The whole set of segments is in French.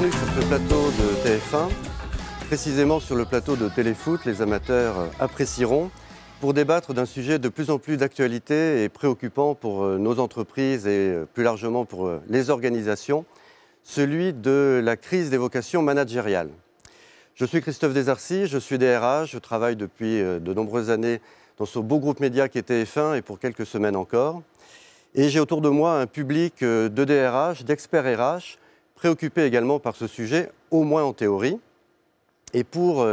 bienvenue sur ce plateau de TF1. Précisément sur le plateau de Téléfoot, les amateurs apprécieront pour débattre d'un sujet de plus en plus d'actualité et préoccupant pour nos entreprises et plus largement pour les organisations, celui de la crise des vocations managériales. Je suis Christophe Desarcis, je suis DRH, je travaille depuis de nombreuses années dans ce beau groupe média qui est TF1 et pour quelques semaines encore. Et j'ai autour de moi un public de DRH, d'experts RH, préoccupés également par ce sujet, au moins en théorie. Et pour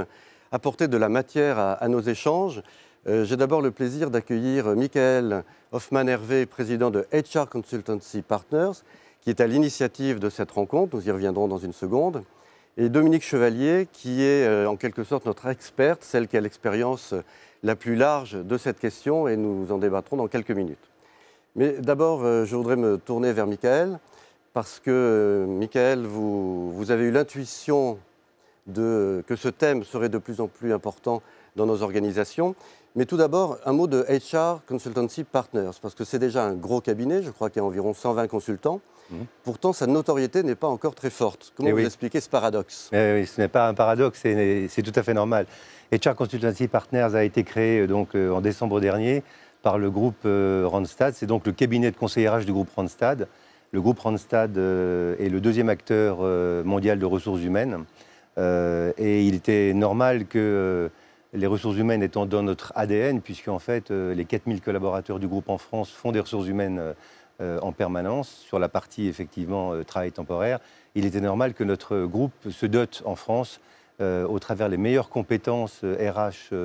apporter de la matière à nos échanges, j'ai d'abord le plaisir d'accueillir Michael Hoffman-Hervé, président de HR Consultancy Partners, qui est à l'initiative de cette rencontre, nous y reviendrons dans une seconde, et Dominique Chevalier, qui est en quelque sorte notre experte, celle qui a l'expérience la plus large de cette question, et nous en débattrons dans quelques minutes. Mais d'abord, je voudrais me tourner vers Michael, parce que, Michael, vous avez eu l'intuition que ce thème serait de plus en plus important dans nos organisations. Mais tout d'abord, un mot de HR Consultancy Partners, parce que c'est déjà un gros cabinet, je crois qu'il y a environ 120 consultants. Pourtant, sa notoriété n'est pas encore très forte. Comment vous expliquez ce paradoxe? Oui, ce n'est pas un paradoxe, c'est tout à fait normal. HR Consultancy Partners a été créé donc, en décembre dernier par le groupe Randstad. C'est donc le cabinet de conseil RH du groupe Randstad. Le groupe Randstad est le deuxième acteur mondial de ressources humaines. Et il était normal que les ressources humaines étant dans notre ADN, puisqu'en fait, les 4000 collaborateurs du groupe en France font des ressources humaines en permanence, sur la partie effectivement travail temporaire, il était normal que notre groupe se dote en France, au travers les meilleures compétences RH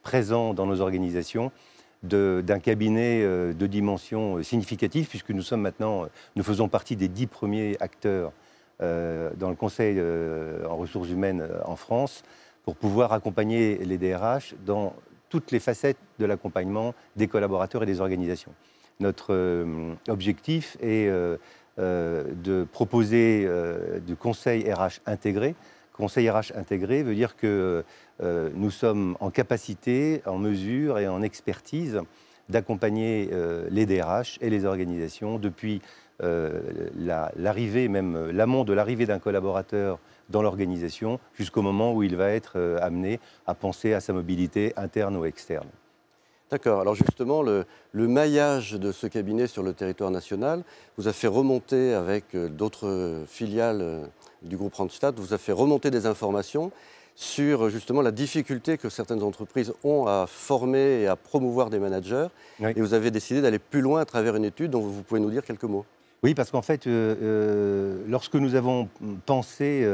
présents dans nos organisations, d'un cabinet de dimension significative, puisque nous sommes maintenant, nous faisons partie des 10 premiers acteurs dans le conseil en ressources humaines en France, pour pouvoir accompagner les DRH dans toutes les facettes de l'accompagnement des collaborateurs et des organisations. Notre objectif est de proposer du conseil RH intégré. Conseil RH intégré veut dire que nous sommes en capacité, en mesure et en expertise d'accompagner les DRH et les organisations depuis l'arrivée, même l'amont de l'arrivée d'un collaborateur dans l'organisation, jusqu'au moment où il va être amené à penser à sa mobilité interne ou externe. D'accord. Alors justement, le maillage de ce cabinet sur le territoire national vous a fait remonter avec d'autres filiales du groupe Randstad, vous a fait remonter des informations sur justement la difficulté que certaines entreprises ont à former et à promouvoir des managers. Oui. Et vous avez décidé d'aller plus loin à travers une étude dont vous pouvez nous dire quelques mots. Oui, parce qu'en fait, lorsque nous avons pensé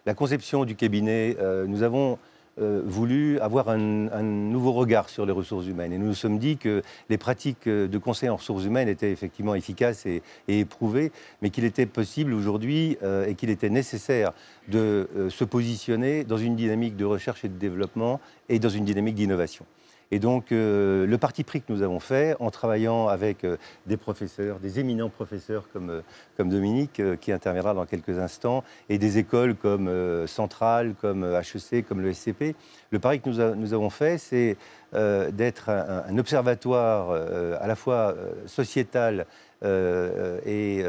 la conception du cabinet, nous avons voulu avoir un nouveau regard sur les ressources humaines. Et nous nous sommes dit que les pratiques de conseil en ressources humaines étaient effectivement efficaces et éprouvées, mais qu'il était possible aujourd'hui et qu'il était nécessaire de se positionner dans une dynamique de recherche et de développement et dans une dynamique d'innovation. Et donc, le parti pris que nous avons fait, en travaillant avec des professeurs, des éminents professeurs comme Dominique, qui interviendra dans quelques instants, et des écoles comme Centrale, comme HEC, comme le SCP, le pari que nous avons fait, c'est d'être un observatoire à la fois sociétal et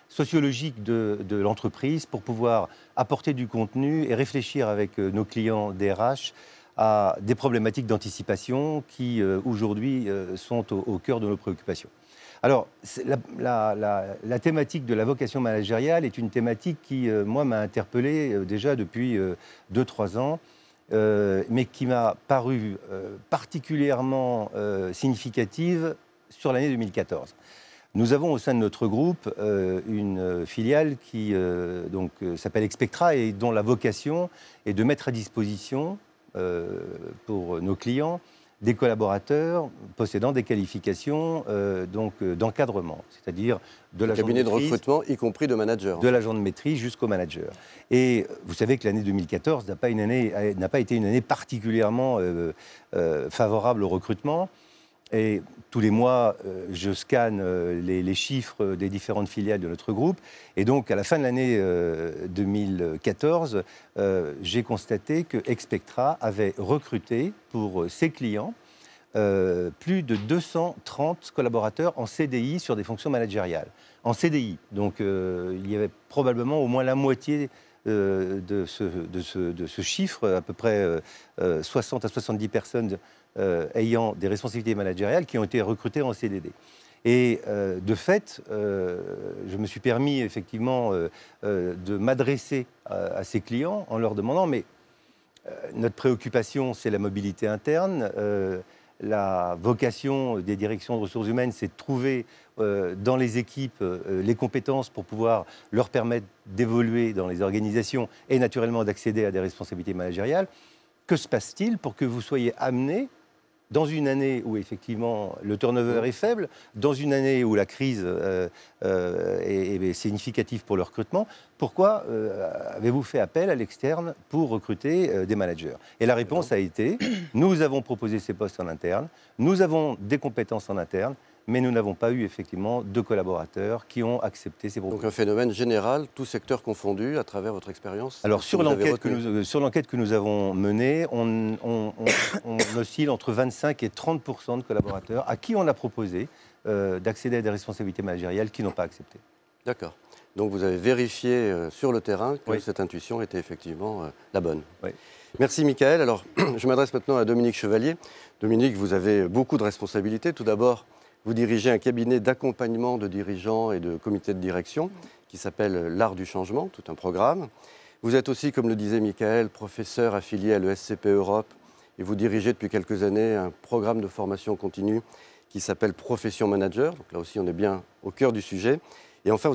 sociologique de l'entreprise pour pouvoir apporter du contenu et réfléchir avec nos clients DRH à des problématiques d'anticipation qui, aujourd'hui, sont au cœur de nos préoccupations. Alors, la thématique de la vocation managériale est une thématique qui, moi, m'a interpellé déjà depuis 2-3 ans, mais qui m'a paru particulièrement significative sur l'année 2014. Nous avons au sein de notre groupe une filiale qui s'appelle Expectra et dont la vocation est de mettre à disposition pour nos clients des collaborateurs possédant des qualifications d'encadrement, c'est-à-dire de l'agent cabinet de recrutement, y compris de manager. De l'agent de maîtrise jusqu'au manager. Et vous savez que l'année 2014 n'a pas été une année particulièrement favorable au recrutement. Et tous les mois, je scanne les chiffres des différentes filiales de notre groupe. Et donc, à la fin de l'année 2014, j'ai constaté que Expectra avait recruté pour ses clients plus de 230 collaborateurs en CDI sur des fonctions managériales. En CDI, donc il y avait probablement au moins la moitié de ce chiffre, à peu près 60 à 70 personnes ayant des responsabilités managériales qui ont été recrutées en CDD. Et de fait, je me suis permis effectivement de m'adresser à ces clients en leur demandant, mais notre préoccupation, c'est la mobilité interne. La vocation des directions de ressources humaines, c'est de trouver dans les équipes les compétences pour pouvoir leur permettre d'évoluer dans les organisations et naturellement d'accéder à des responsabilités managériales. Que se passe-t-il pour que vous soyez amenés, dans une année où effectivement le turnover est faible, dans une année où la crise est significative pour le recrutement, pourquoi avez-vous fait appel à l'externe pour recruter des managers? Et la réponse a été, nous avons proposé ces postes en interne, nous avons des compétences en interne, mais nous n'avons pas eu effectivement de collaborateurs qui ont accepté ces propositions. Donc un phénomène général, tout secteur confondu, à travers votre expérience? Alors sur l'enquête que nous avons menée, on oscille entre 25 et 30% de collaborateurs à qui on a proposé d'accéder à des responsabilités managériales qui n'ont pas accepté. D'accord. Donc vous avez vérifié sur le terrain que cette intuition était effectivement la bonne. Oui. Merci Michael. Alors je m'adresse maintenant à Dominique Chevalier. Dominique, vous avez beaucoup de responsabilités. Tout d'abord, vous dirigez un cabinet d'accompagnement de dirigeants et de comités de direction qui s'appelle l'Art du Changement, tout un programme. Vous êtes aussi, comme le disait Michael, professeur affilié à l'ESCP Europe et vous dirigez depuis quelques années un programme de formation continue qui s'appelle Profession Manager. Donc là aussi, on est bien au cœur du sujet. Et enfin,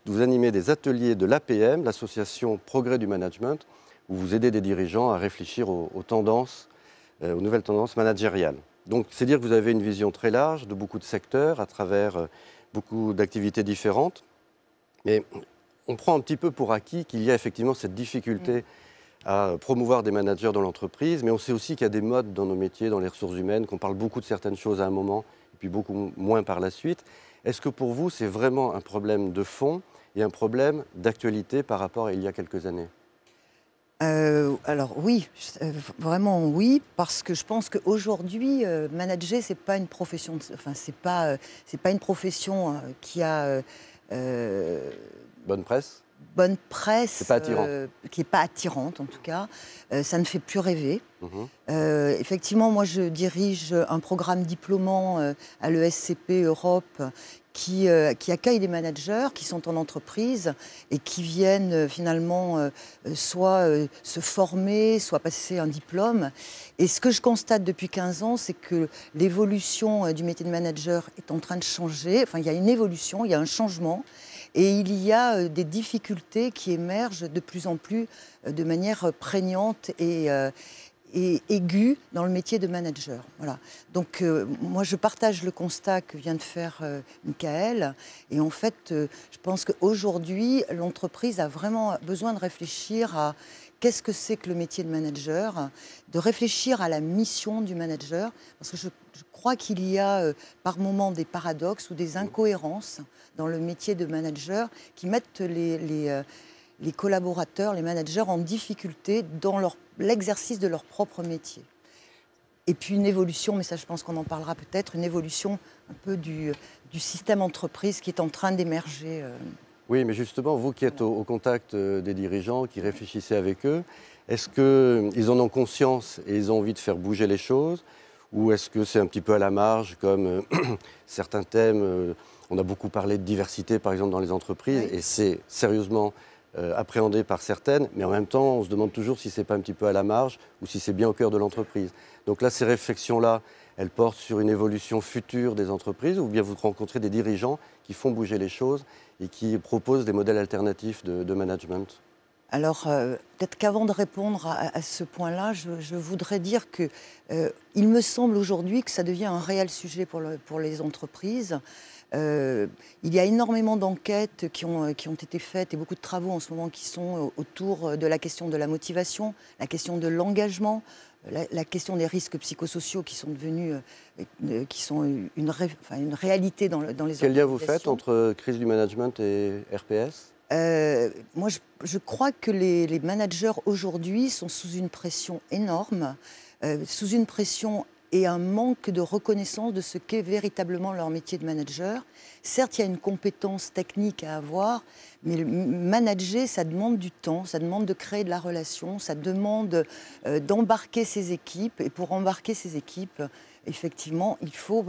vous animez des ateliers de l'APM, l'association Progrès du Management, où vous aidez des dirigeants à réfléchir aux nouvelles tendances managériales. Donc, c'est dire que vous avez une vision très large de beaucoup de secteurs à travers beaucoup d'activités différentes. Mais on prend un petit peu pour acquis qu'il y a effectivement cette difficulté à promouvoir des managers dans l'entreprise, mais on sait aussi qu'il y a des modes dans nos métiers, dans les ressources humaines, qu'on parle beaucoup de certaines choses à un moment et puis beaucoup moins par la suite. Est-ce que pour vous, c'est vraiment un problème de fond et un problème d'actualité par rapport à il y a quelques années ? Alors oui, vraiment oui, parce que je pense qu'aujourd'hui, manager, c'est pas une profession, c'est pas une profession qui a bonne presse. Bonne presse, c'est pas attirant. Qui n'est pas attirante en tout cas. Ça ne fait plus rêver. Effectivement, moi je dirige un programme diplômant à l'ESCP Europe qui accueille des managers qui sont en entreprise et qui viennent finalement soit se former, soit passer un diplôme. Et ce que je constate depuis 15 ans, c'est que l'évolution du métier de manager est en train de changer. Enfin, il y a une évolution, il y a un changement. Et il y a des difficultés qui émergent de plus en plus de manière prégnante et aiguë dans le métier de manager. Voilà. Donc moi je partage le constat que vient de faire Michael. Et en fait, je pense qu'aujourd'hui, l'entreprise a vraiment besoin de réfléchir à qu'est-ce que c'est que le métier de manager, de réfléchir à la mission du manager, parce que je crois qu'il y a par moments des paradoxes ou des incohérences dans le métier de manager qui mettent les collaborateurs, les managers en difficulté dans l'exercice de leur propre métier. Et puis une évolution, mais ça je pense qu'on en parlera peut-être, une évolution un peu du système entreprise qui est en train d'émerger. Oui, mais justement, vous qui êtes au contact des dirigeants, qui réfléchissez avec eux, est-ce qu'ils en ont conscience et ils ont envie de faire bouger les choses? Ou est-ce que c'est un petit peu à la marge, comme certains thèmes on a beaucoup parlé de diversité, par exemple, dans les entreprises, et c'est sérieusement appréhendé par certaines, mais en même temps, on se demande toujours si ce n'est pas un petit peu à la marge ou si c'est bien au cœur de l'entreprise. Donc là, ces réflexions-là, elles portent sur une évolution future des entreprises, ou bien vous rencontrez des dirigeants qui font bouger les choses et qui proposent des modèles alternatifs de management? Alors, peut-être qu'avant de répondre à ce point-là, je voudrais dire que il me semble aujourd'hui que ça devient un réel sujet pour les entreprises. Il y a énormément d'enquêtes qui ont été faites et beaucoup de travaux en ce moment qui sont autour de la question de la motivation, la question de l'engagement, la question des risques psychosociaux qui sont devenus une réalité dans les organisations. Quel lien vous faites entre crise du management et RPS ? Moi, je crois que les managers aujourd'hui sont sous une pression énorme, sous une pression et un manque de reconnaissance de ce qu'est véritablement leur métier de manager. Certes, il y a une compétence technique à avoir, mais manager, ça demande du temps, ça demande de créer de la relation, ça demande d'embarquer ses équipes. Et pour embarquer ses équipes, effectivement, il faut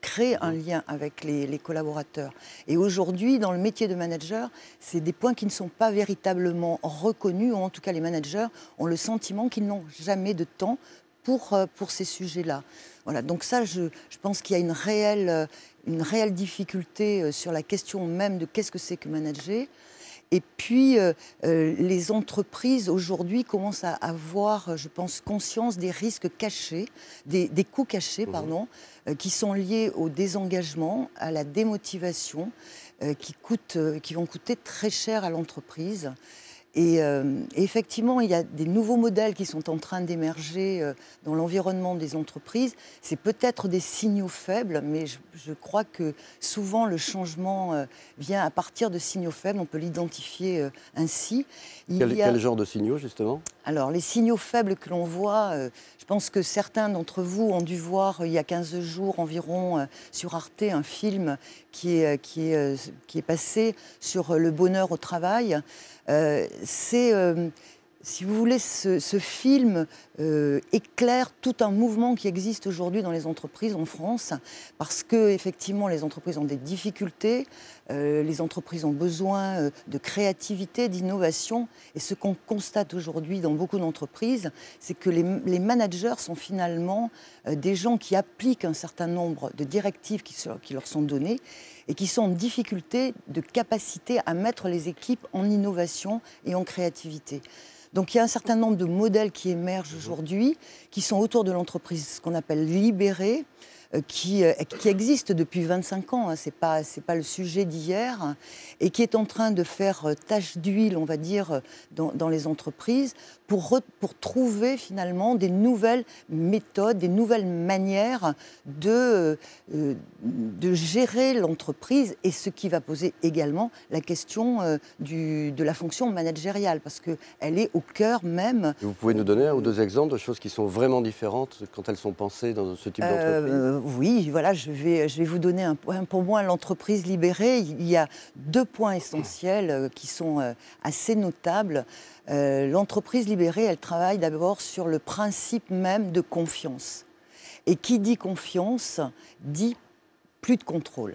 créer un lien avec les collaborateurs. Et aujourd'hui, dans le métier de manager, c'est des points qui ne sont pas véritablement reconnus, ou en tout cas les managers ont le sentiment qu'ils n'ont jamais de temps pour ces sujets-là. Voilà, donc ça, je pense qu'il y a une réelle difficulté sur la question même de qu'est-ce que c'est que manager. Et puis, les entreprises aujourd'hui commencent à avoir, je pense, conscience des risques cachés, des coûts cachés, pardon, qui sont liés au désengagement, à la démotivation, qui vont coûter très cher à l'entreprise. Et effectivement, il y a des nouveaux modèles qui sont en train d'émerger dans l'environnement des entreprises. C'est peut-être des signaux faibles, mais je crois que souvent le changement vient à partir de signaux faibles. On peut l'identifier ainsi. Quel genre de signaux, justement ? Alors, les signaux faibles que l'on voit, je pense que certains d'entre vous ont dû voir il y a 15 jours environ sur Arte un film qui est passé sur le bonheur au travail. Si vous voulez, ce film éclaire tout un mouvement qui existe aujourd'hui dans les entreprises en France, parce que effectivement, les entreprises ont des difficultés, les entreprises ont besoin de créativité, d'innovation, et ce qu'on constate aujourd'hui dans beaucoup d'entreprises, c'est que les managers sont finalement des gens qui appliquent un certain nombre de directives qui leur sont données, et qui sont en difficulté de capacité à mettre les équipes en innovation et en créativité. Donc il y a un certain nombre de modèles qui émergent aujourd'hui, qui sont autour de l'entreprise, ce qu'on appelle libérée, qui existe depuis 25 ans, hein, c'est pas le sujet d'hier, et qui est en train de faire tache d'huile, on va dire, dans les entreprises, pour trouver finalement des nouvelles méthodes, des nouvelles manières de gérer l'entreprise, et ce qui va poser également la question de la fonction managériale, parce qu'elle est au cœur même. Vous pouvez nous donner un ou deux exemples de choses qui sont vraiment différentes quand elles sont pensées dans ce type d'entreprise ? Oui, voilà, je vais vous donner un point. Pour moi, l'entreprise libérée, il y a 2 points essentiels qui sont assez notables. L'entreprise libérée, elle travaille d'abord sur le principe même de confiance. Et qui dit confiance, dit plus de contrôle.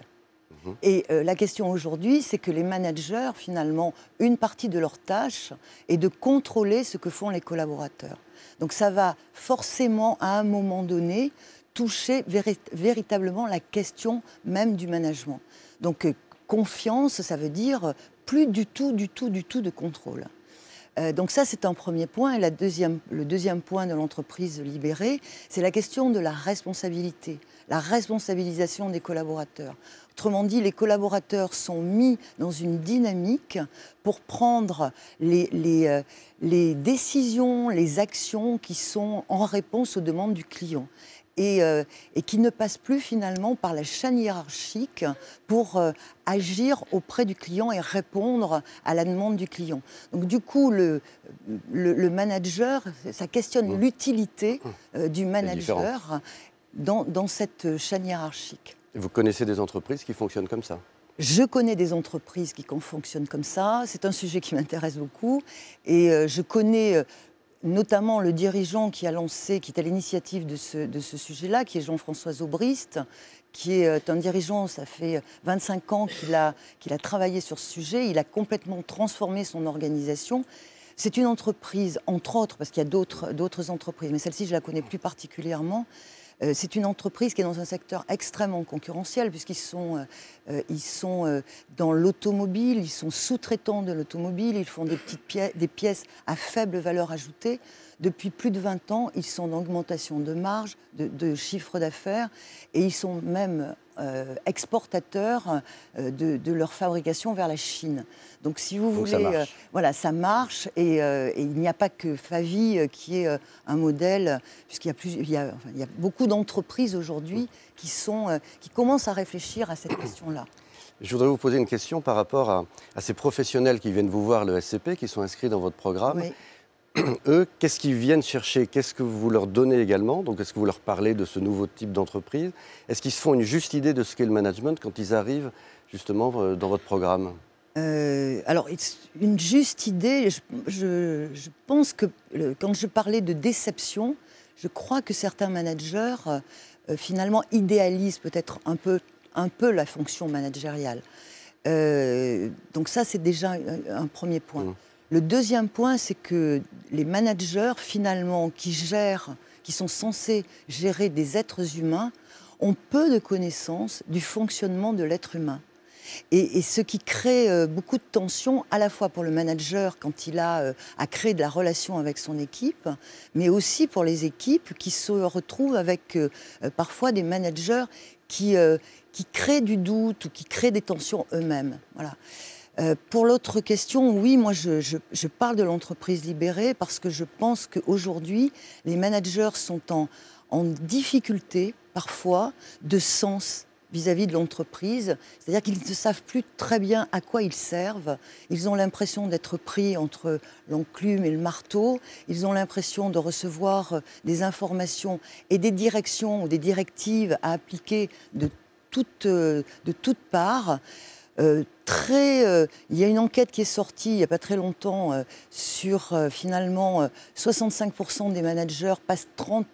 Et la question aujourd'hui, c'est que les managers, finalement, une partie de leur tâche est de contrôler ce que font les collaborateurs. Donc ça va forcément, à un moment donné, toucher véritablement la question même du management. Donc confiance, ça veut dire plus du tout de contrôle. Donc ça, c'est un premier point. Et le deuxième point de l'entreprise libérée, c'est la question de la responsabilité, la responsabilisation des collaborateurs. Autrement dit, les collaborateurs sont mis dans une dynamique pour prendre les décisions, les actions qui sont en réponse aux demandes du client. Et qui ne passe plus finalement par la chaîne hiérarchique pour agir auprès du client et répondre à la demande du client. Donc du coup, le manager, ça questionne l'utilité du manager dans cette chaîne hiérarchique. Vous connaissez des entreprises qui fonctionnent comme ça ? Je connais des entreprises qui fonctionnent comme ça. C'est un sujet qui m'intéresse beaucoup. Et je connais notamment le dirigeant qui est à l'initiative de ce sujet-là, qui est Jean-François Zobrist, qui est un dirigeant, ça fait 25 ans qu'il a travaillé sur ce sujet. Il a complètement transformé son organisation. C'est une entreprise, entre autres, parce qu'il y a d'autres entreprises, mais celle-ci, je la connais plus particulièrement. C'est une entreprise qui est dans un secteur extrêmement concurrentiel, puisqu'ils sont dans l'automobile, ils sont sous-traitants de l'automobile, ils font des pièces à faible valeur ajoutée. Depuis plus de 20 ans, ils sont en augmentation de marge, de chiffre d'affaires, et ils sont même exportateurs de leur fabrication vers la Chine. Donc si vous voulez, voilà, ça marche, et il n'y a pas que Favi qui est un modèle, puisqu'il y a beaucoup d'entreprises aujourd'hui qui commencent à réfléchir à cette question-là. Je voudrais vous poser une question par rapport à ces professionnels qui viennent vous voir, le SCP, qui sont inscrits dans votre programme. Oui. eux, qu'est-ce qu'ils viennent chercher? Qu'est-ce que vous leur donnez également? Donc, est-ce que vous leur parlez de ce nouveau type d'entreprise? Est-ce qu'ils se font une juste idée de ce qu'est le management quand ils arrivent justement dans votre programme? Alors, une juste idée, je pense que quand je parlais de déception, je crois que certains managers, finalement, idéalisent peut-être un peu la fonction managériale. Donc ça, c'est déjà un premier point. Le deuxième point, c'est que les managers, finalement, qui sont censés gérer des êtres humains, ont peu de connaissances du fonctionnement de l'être humain. Et ce qui crée beaucoup de tensions, à la fois pour le manager quand il a à créer de la relation avec son équipe, mais aussi pour les équipes qui se retrouvent avec parfois des managers qui créent du doute ou qui créent des tensions eux-mêmes. Voilà. Pour l'autre question, oui, moi je parle de l'entreprise libérée parce que je pense qu'aujourd'hui, les managers sont en difficulté parfois de sens vis-à-vis de l'entreprise, c'est-à-dire qu'ils ne savent plus très bien à quoi ils servent. Ils ont l'impression d'être pris entre l'enclume et le marteau. Ils ont l'impression de recevoir des informations et des directions ou des directives à appliquer de toutes parts. Il y a une enquête qui est sortie il n'y a pas très longtemps sur finalement 65% des managers passent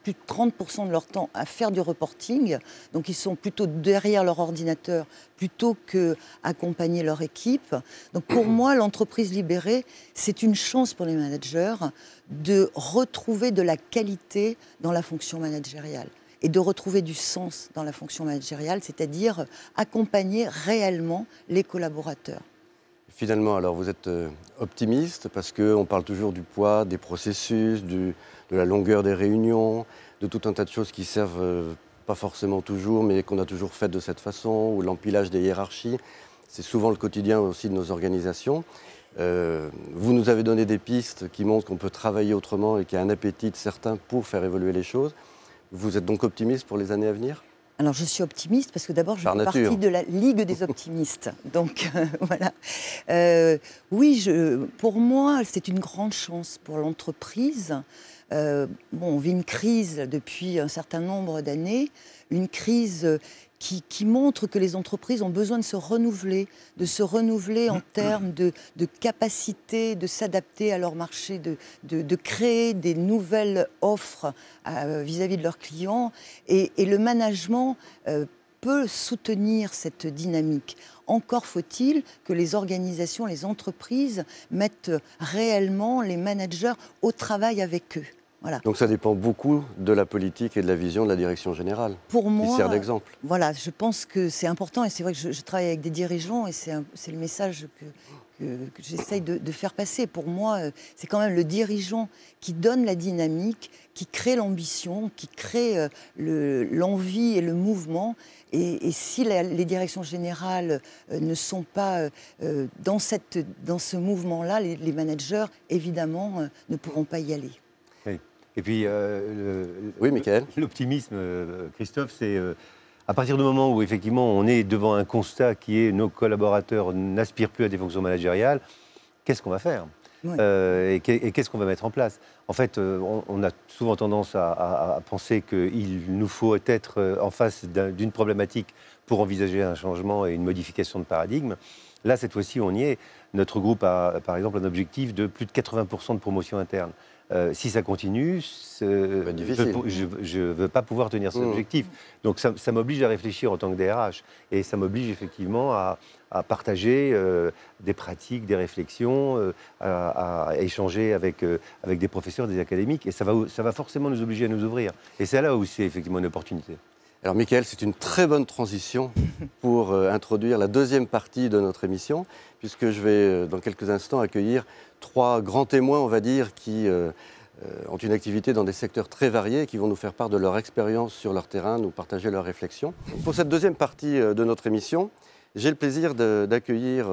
plus de 30% de leur temps à faire du reporting. Donc ils sont plutôt derrière leur ordinateur plutôt qu'accompagner leur équipe. Donc pour moi, l'entreprise libérée, c'est une chance pour les managers de retrouver de la qualité dans la fonction managériale et de retrouver du sens dans la fonction managériale, c'est-à-dire accompagner réellement les collaborateurs. Finalement, alors vous êtes optimiste parce qu'on parle toujours du poids des processus, de la longueur des réunions, de tout un tas de choses qui servent pas forcément toujours, mais qu'on a toujours faites de cette façon, ou l'empilage des hiérarchies. C'est souvent le quotidien aussi de nos organisations. Vous nous avez donné des pistes qui montrent qu'on peut travailler autrement et qu'il y a un appétit de certains pour faire évoluer les choses. Vous êtes donc optimiste pour les années à venir? Alors je suis optimiste parce que d'abord je fais partie de la Ligue des optimistes. Donc voilà. Oui, pour moi c'est une grande chance pour l'entreprise. On vit une crise depuis un certain nombre d'années, une crise qui montre que les entreprises ont besoin de se renouveler en termes de capacité de s'adapter à leur marché, de créer des nouvelles offres vis-à-vis de leurs clients. Et le management peut soutenir cette dynamique. Encore faut-il que les organisations, les entreprises mettent réellement les managers au travail avec eux. Voilà. Donc ça dépend beaucoup de la politique et de la vision de la direction générale. Pour moi, qui sert d'exemple. Voilà, je pense que c'est important et c'est vrai que je travaille avec des dirigeants et c'est le message que j'essaye de faire passer. Pour moi, c'est quand même le dirigeant qui donne la dynamique, qui crée l'ambition, qui crée l'envie et le mouvement. Et si les directions générales ne sont pas dans ce mouvement-là, les managers, évidemment, ne pourront pas y aller. Oui. Et puis, oui, Michael. L'optimisme, Christophe, c'est à partir du moment où effectivement on est devant un constat qui est nos collaborateurs n'aspirent plus à des fonctions managériales, qu'est-ce qu'on va faire? Oui. Et qu'est-ce qu'on va mettre en place? En fait, on a souvent tendance à penser qu'il nous faut être en face d'une problématique pour envisager un changement et une modification de paradigme. Là, cette fois-ci, on y est. Notre groupe a, par exemple, un objectif de plus de 80% de promotion interne. Si ça continue, je ne veux pas pouvoir tenir cet objectif. Donc ça m'oblige à réfléchir en tant que DRH. Et ça m'oblige effectivement à partager des pratiques, des réflexions, à échanger avec des professeurs, des académiques. Et ça va forcément nous obliger à nous ouvrir. Et c'est là où c'est effectivement une opportunité. Alors Michael, c'est une très bonne transition pour introduire la deuxième partie de notre émission, puisque je vais dans quelques instants accueillir 3 grands témoins, on va dire, qui ont une activité dans des secteurs très variés et qui vont nous faire part de leur expérience sur leur terrain, nous partager leurs réflexions. Pour cette deuxième partie de notre émission, j'ai le plaisir d'accueillir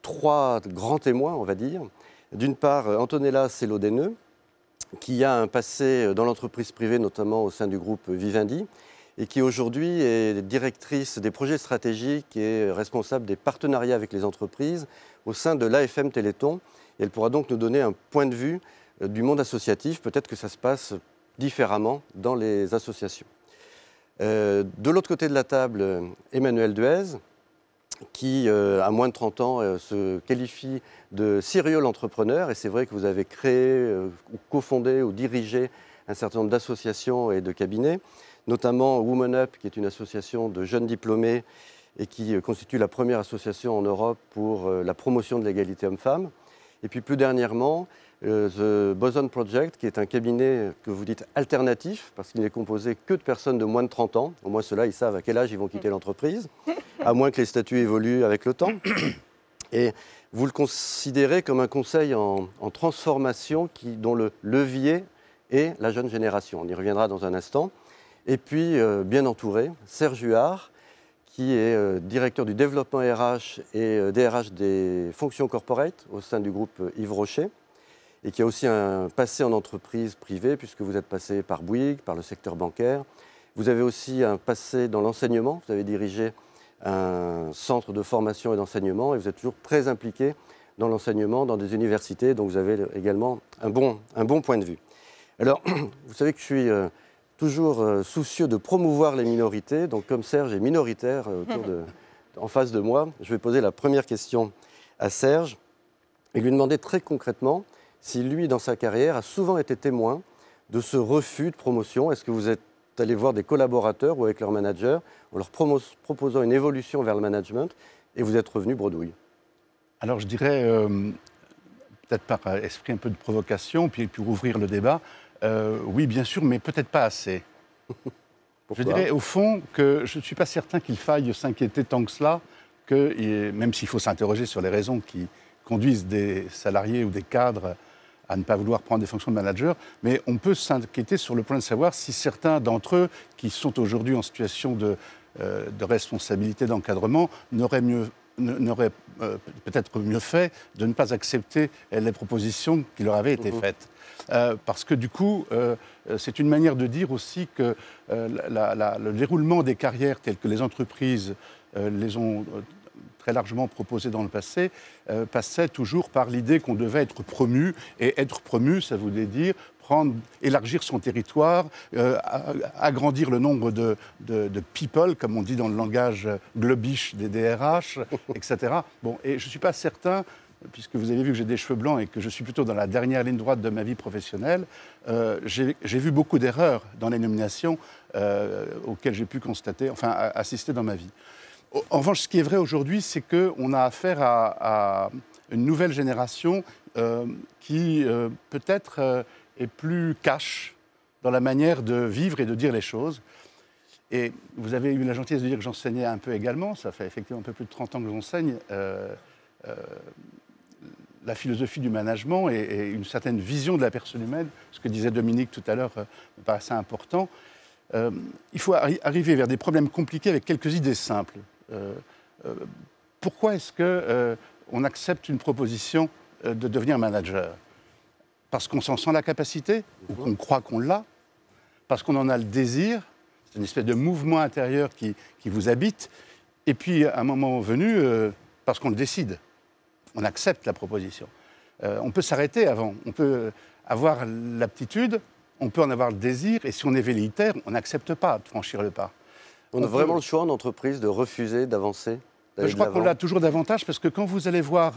3 grands témoins, on va dire. D'une part, Antonella Sello-Deneux, qui a un passé dans l'entreprise privée, notamment au sein du groupe Vivendi, et qui aujourd'hui est directrice des projets stratégiques et responsable des partenariats avec les entreprises au sein de l'AFM Téléthon. Et elle pourra donc nous donner un point de vue du monde associatif. Peut-être que ça se passe différemment dans les associations. De l'autre côté de la table, Emmanuel Duez, qui, à moins de 30 ans, se qualifie de serial entrepreneur. Et c'est vrai que vous avez créé, ou cofondé, ou dirigé un certain nombre d'associations et de cabinets, notamment Women Up, qui est une association de jeunes diplômés et qui constitue la première association en Europe pour la promotion de l'égalité homme-femme. Et puis plus dernièrement, The Boson Project, qui est un cabinet que vous dites alternatif, parce qu'il n'est composé que de personnes de moins de 30 ans. Au moins, ceux-là, ils savent à quel âge ils vont quitter l'entreprise, à moins que les statuts évoluent avec le temps. Et vous le considérez comme un conseil en transformation dont le levier est la jeune génération. On y reviendra dans un instant. Et puis, bien entouré, Serge Huard, qui est directeur du développement RH et DRH des fonctions corporate au sein du groupe Yves Rocher, et qui a aussi un passé en entreprise privée, puisque vous êtes passé par Bouygues, par le secteur bancaire. Vous avez aussi un passé dans l'enseignement. Vous avez dirigé un centre de formation et d'enseignement, et vous êtes toujours très impliqué dans l'enseignement, dans des universités, donc vous avez également un bon point de vue. Alors, vous savez que je suis toujours soucieux de promouvoir les minorités, donc comme Serge est minoritaire en face de moi, je vais poser la première question à Serge et lui demander très concrètement si lui, dans sa carrière, a souvent été témoin de ce refus de promotion. Est-ce que vous êtes allé voir des collaborateurs ou avec leurs managers en leur proposant une évolution vers le management et vous êtes revenu bredouille? Alors je dirais, peut-être par esprit un peu de provocation, puis pour ouvrir le débat, oui bien sûr, mais peut-être pas assez. Je dirais au fond que je ne suis pas certain qu'il faille s'inquiéter tant que cela, que, même s'il faut s'interroger sur les raisons qui conduisent des salariés ou des cadres à ne pas vouloir prendre des fonctions de manager, mais on peut s'inquiéter sur le point de savoir si certains d'entre eux, qui sont aujourd'hui en situation de responsabilité d'encadrement, n'auraient peut-être mieux fait de ne pas accepter les propositions qui leur avaient été faites. Parce que du coup, c'est une manière de dire aussi que le déroulement des carrières telles que les entreprises les ont très largement proposées dans le passé, passait toujours par l'idée qu'on devait être promu. Et être promu, ça voulait dire élargir son territoire, agrandir le nombre de people, comme on dit dans le langage globish des DRH, etc. Bon, et je ne suis pas certain, puisque vous avez vu que j'ai des cheveux blancs et que je suis plutôt dans la dernière ligne droite de ma vie professionnelle, j'ai vu beaucoup d'erreurs dans les nominations auxquelles j'ai pu assister dans ma vie. En revanche, ce qui est vrai aujourd'hui, c'est qu'on a affaire à une nouvelle génération qui peut-être est plus cash dans la manière de vivre et de dire les choses. Et vous avez eu la gentillesse de dire que j'enseignais un peu également. Ça fait effectivement un peu plus de 30 ans que j'enseigne. La philosophie du management et une certaine vision de la personne humaine, ce que disait Dominique tout à l'heure me paraissait important. Il faut arriver vers des problèmes compliqués avec quelques idées simples. Pourquoi est-ce qu'on accepte une proposition de devenir manager? Parce qu'on s'en sent la capacité, ou qu'on croit qu'on l'a, parce qu'on en a le désir, c'est une espèce de mouvement intérieur qui vous habite, et puis à un moment venu, parce qu'on le décide, on accepte la proposition. On peut s'arrêter avant, on peut avoir l'aptitude, on peut en avoir le désir, et si on est velléitaire, on n'accepte pas de franchir le pas. On a vraiment le choix en entreprise de refuser d'avancer? Je crois qu'on l'a toujours davantage, parce que quand vous allez voir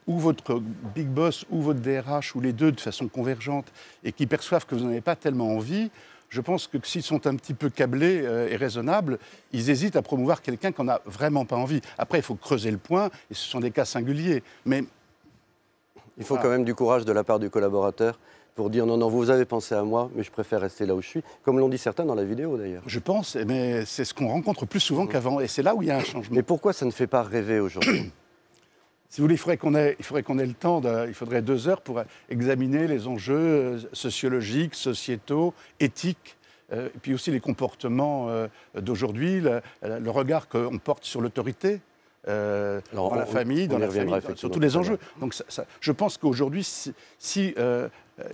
ou votre big boss, ou votre DRH, ou les deux de façon convergente, et qui perçoivent que vous n'en avez pas tellement envie, je pense que s'ils sont un petit peu câblés et raisonnables, ils hésitent à promouvoir quelqu'un qu'on n'a vraiment pas envie. Après, il faut creuser le point, et ce sont des cas singuliers. Mais il faut quand même du courage de la part du collaborateur pour dire non, vous avez pensé à moi, mais je préfère rester là où je suis, comme l'ont dit certains dans la vidéo d'ailleurs. Je pense, mais c'est ce qu'on rencontre plus souvent qu'avant, et c'est là où il y a un changement. Mais pourquoi ça ne fait pas rêver aujourd'hui? Si vous voulez, il faudrait qu'on ait le temps, il faudrait 2 heures pour examiner les enjeux sociologiques, sociétaux, éthiques, et puis aussi les comportements d'aujourd'hui, le regard qu'on porte sur l'autorité, dans la famille, sur tous les enjeux. Donc je pense qu'aujourd'hui,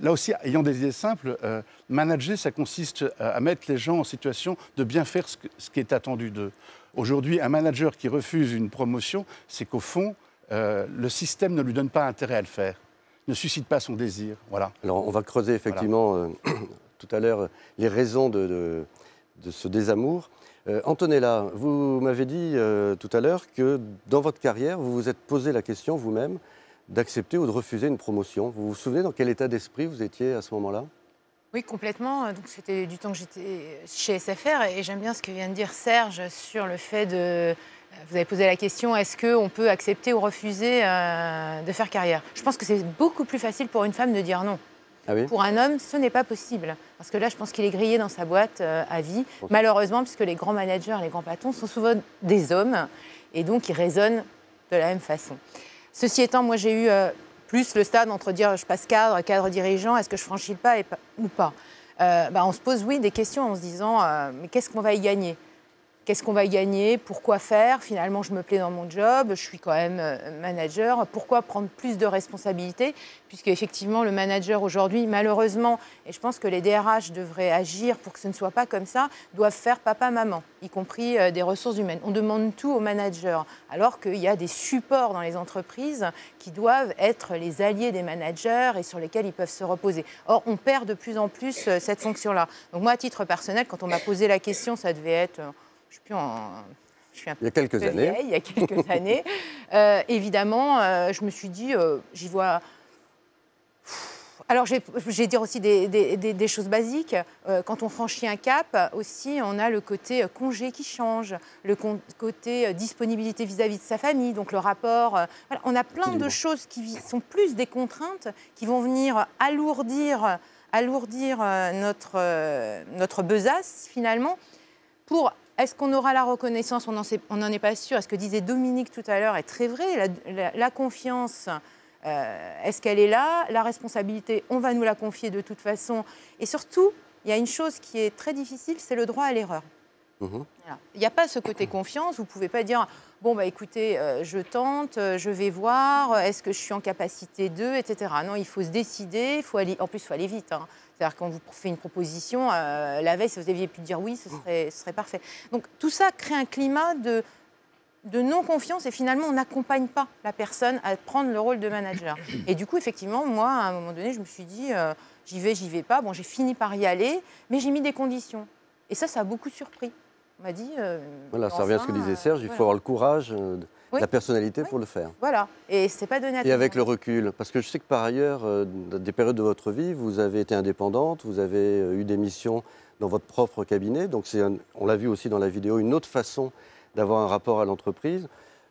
là aussi, ayant des idées simples, manager, ça consiste à mettre les gens en situation de bien faire ce qui est attendu d'eux. Aujourd'hui, un manager qui refuse une promotion, c'est qu'au fond, le système ne lui donne pas intérêt à le faire. ne suscite pas son désir. Voilà. Alors, on va creuser effectivement tout à l'heure les raisons de ce désamour. Antonella, vous m'avez dit tout à l'heure que dans votre carrière, vous vous êtes posé la question vous-même d'accepter ou de refuser une promotion. Vous vous souvenez dans quel état d'esprit vous étiez à ce moment-là? Oui, complètement. Donc, c'était du temps que j'étais chez SFR et j'aime bien ce que vient de dire Serge sur le fait de... Vous avez posé la question, est-ce qu'on peut accepter ou refuser de faire carrière? Je pense que c'est beaucoup plus facile pour une femme de dire non. Ah oui? Pour un homme, ce n'est pas possible. Parce que là, je pense qu'il est grillé dans sa boîte à vie. Malheureusement, puisque les grands managers, les grands patrons sont souvent des hommes. Et donc, ils raisonnent de la même façon. Ceci étant, moi, j'ai eu plus le stade entre dire je passe cadre dirigeant, est-ce que je franchis le pas ou pas? On se pose, oui, des questions en se disant mais qu'est-ce qu'on va y gagner? Qu'est-ce qu'on va y gagner? Pourquoi faire? Finalement, je me plais dans mon job, je suis quand même manager. Pourquoi prendre plus de responsabilités? Puisque effectivement, le manager aujourd'hui, malheureusement, et je pense que les DRH devraient agir pour que ce ne soit pas comme ça, doivent faire papa-maman, y compris des ressources humaines. On demande tout aux managers, alors qu'il y a des supports dans les entreprises qui doivent être les alliés des managers et sur lesquels ils peuvent se reposer. Or, on perd de plus en plus cette fonction-là. Donc moi, à titre personnel, quand on m'a posé la question, ça devait être... Je suis un peu il y a quelques années. vieille, il y a quelques années. Évidemment, je me suis dit, j'y vois... Alors, je vais dire aussi des choses basiques. Quand on franchit un cap, aussi, on a le côté congé qui change, le côté disponibilité vis-à-vis de sa famille, donc le rapport... voilà, on a plein de choses qui sont plus des contraintes, qui vont venir alourdir notre besace, finalement, pour... Est-ce qu'on aura la reconnaissance? On n'en est pas sûr. Est-ce que disait Dominique tout à l'heure est très vrai? La confiance, est-ce qu'elle est là? La responsabilité, on va nous la confier de toute façon. Et surtout, il y a une chose qui est très difficile, c'est le droit à l'erreur. Voilà. Il n'y a pas ce côté confiance. Vous ne pouvez pas dire, bon, écoutez, je tente, je vais voir, est-ce que je suis en capacité de, etc. Non, il faut se décider, il faut aller, en plus, il faut aller vite. Hein. C'est-à-dire quand vous fait une proposition, la veille, si vous aviez pu dire oui, ce serait parfait. Donc tout ça crée un climat de non-confiance et finalement, on n'accompagne pas la personne à prendre le rôle de manager. Et du coup, effectivement, moi, à un moment donné, je me suis dit, j'y vais pas. Bon, j'ai fini par y aller, mais j'ai mis des conditions. Et ça a beaucoup surpris. On m'a dit... voilà, ça revient à ce que disait Serge, il faut avoir le courage, la personnalité pour le faire. Voilà, et c'est pas donné à tout le monde. Et avec le recul, parce que je sais que par ailleurs, dans des périodes de votre vie, vous avez été indépendante, vous avez eu des missions dans votre propre cabinet, donc on l'a vu aussi dans la vidéo, une autre façon d'avoir un rapport à l'entreprise.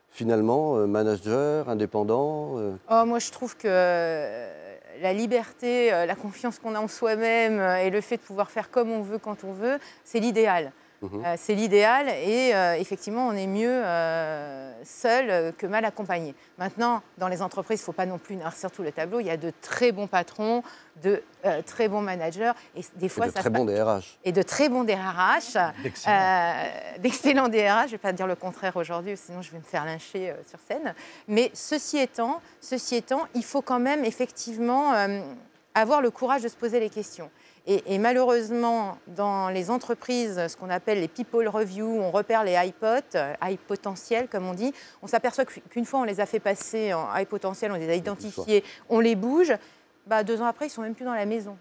Finalement, manager, indépendant... moi, je trouve que la liberté, la confiance qu'on a en soi-même et le fait de pouvoir faire comme on veut, quand on veut, c'est l'idéal. C'est l'idéal et effectivement, on est mieux seul que mal accompagné. Maintenant, dans les entreprises, il ne faut pas non plus noircir tout le tableau. Il y a de très bons patrons, de très bons managers. Et des fois, de très bons DRH. Et de très bons DRH. D'excellents DRH. Je ne vais pas dire le contraire aujourd'hui, sinon je vais me faire lyncher sur scène. Mais ceci étant, il faut quand même effectivement avoir le courage de se poser les questions. Et malheureusement, dans les entreprises, ce qu'on appelle les people review, on repère les high potentiels, comme on dit. On s'aperçoit qu'une fois on les a fait passer en high potentiel, on les a identifiés, on les bouge, 2 ans après, ils ne sont même plus dans la maison.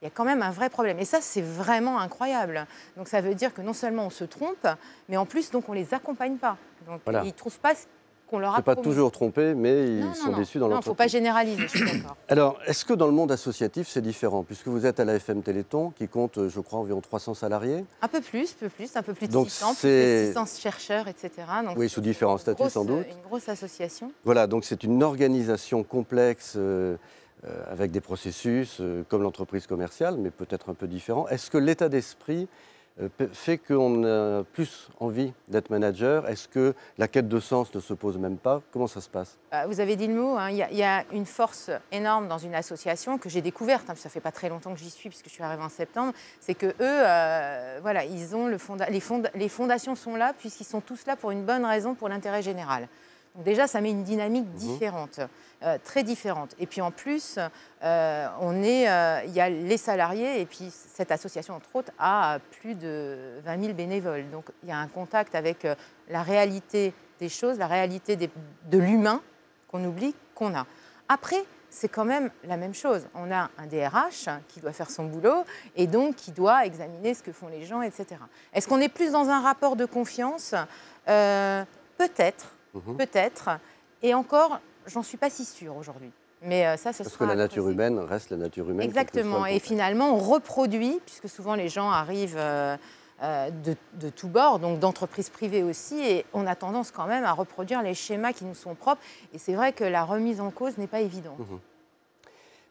Il y a quand même un vrai problème. Et ça, c'est vraiment incroyable. Donc ça veut dire que non seulement on se trompe, mais en plus, donc, on ne les accompagne pas. Donc voilà. Ils ne trouvent pas qu'on leur a promis. Pas toujours trompés, mais ils sont déçus dans l'entreprise. Non, il ne faut pas généraliser, je suis d'accord. Alors, est-ce que dans le monde associatif, c'est différent? Puisque vous êtes à la FM Téléthon, qui compte, je crois, environ 300 salariés. Un peu plus de 600, plus de 600 chercheurs, etc. Donc oui, sous différents statuts, sans doute. Une grosse association. Voilà, donc c'est une organisation complexe, avec des processus, comme l'entreprise commerciale, mais peut-être un peu différent. Est-ce que l'état d'esprit fait qu'on a plus envie d'être manager? Est-ce que la quête de sens ne se pose même pas? Comment ça se passe? Vous avez dit le mot, hein, y a une force énorme dans une association que j'ai découverte, hein, ça fait pas très longtemps que j'y suis puisque je suis arrivée en septembre, c'est que eux, voilà, ils ont les fondations sont là puisqu'ils sont tous là pour une bonne raison, pour l'intérêt général. Donc déjà, ça met une dynamique différente, très différente. Et puis en plus, il y a les salariés, et puis cette association, entre autres, a plus de 20 000 bénévoles. Donc il y a un contact avec la réalité des choses, la réalité de l'humain qu'on oublie qu'on a. Après, c'est quand même la même chose. On a un DRH qui doit faire son boulot et donc qui doit examiner ce que font les gens, etc. Est-ce qu'on est plus dans un rapport de confiance? Peut-être, peut-être. Et encore, j'en suis pas si sûre aujourd'hui. Mais ça Parce que la nature humaine reste la nature humaine. Exactement. Et finalement, on reproduit, puisque souvent les gens arrivent de tous bords, donc d'entreprises privées aussi, et on a tendance quand même à reproduire les schémas qui nous sont propres. Et c'est vrai que la remise en cause n'est pas évidente.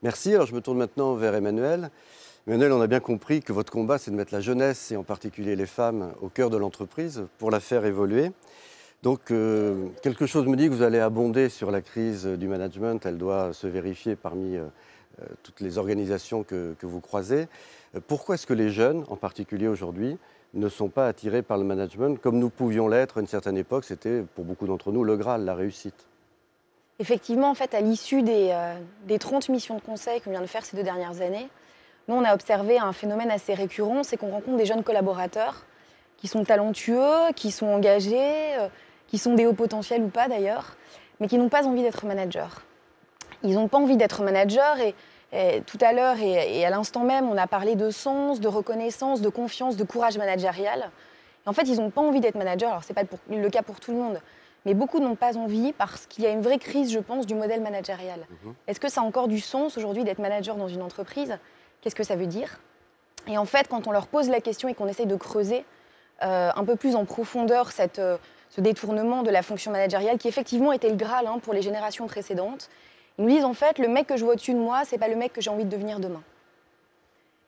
Merci. Alors je me tourne maintenant vers Emmanuel. Emmanuel, on a bien compris que votre combat, c'est de mettre la jeunesse, et en particulier les femmes, au cœur de l'entreprise pour la faire évoluer. Donc, quelque chose me dit que vous allez abonder sur la crise du management. Elle doit se vérifier parmi toutes les organisations que vous croisez. Pourquoi est-ce que les jeunes, en particulier aujourd'hui, ne sont pas attirés par le management comme nous pouvions l'être à une certaine époque? C'était, pour beaucoup d'entre nous, le Graal, la réussite. Effectivement, en fait, à l'issue des 30 missions de conseil qu'on vient de faire ces 2 dernières années, nous, on a observé un phénomène assez récurrent, c'est qu'on rencontre des jeunes collaborateurs qui sont talentueux, qui sont engagés, qui sont des hauts potentiels ou pas d'ailleurs, mais qui n'ont pas envie d'être managers. Ils n'ont pas envie d'être managers et tout à l'heure et à l'instant même, on a parlé de sens, de reconnaissance, de confiance, de courage managérial. Et en fait, ils n'ont pas envie d'être managers, alors ce n'est pas le cas pour tout le monde, mais beaucoup n'ont pas envie parce qu'il y a une vraie crise, je pense, du modèle managérial. Est-ce que ça a encore du sens aujourd'hui d'être manager dans une entreprise? Qu'est-ce que ça veut dire? Et en fait, quand on leur pose la question et qu'on essaye de creuser un peu plus en profondeur ce détournement de la fonction managériale qui effectivement était le Graal pour les générations précédentes, ils nous disent en fait, le mec que je vois au-dessus de moi, c'est pas le mec que j'ai envie de devenir demain.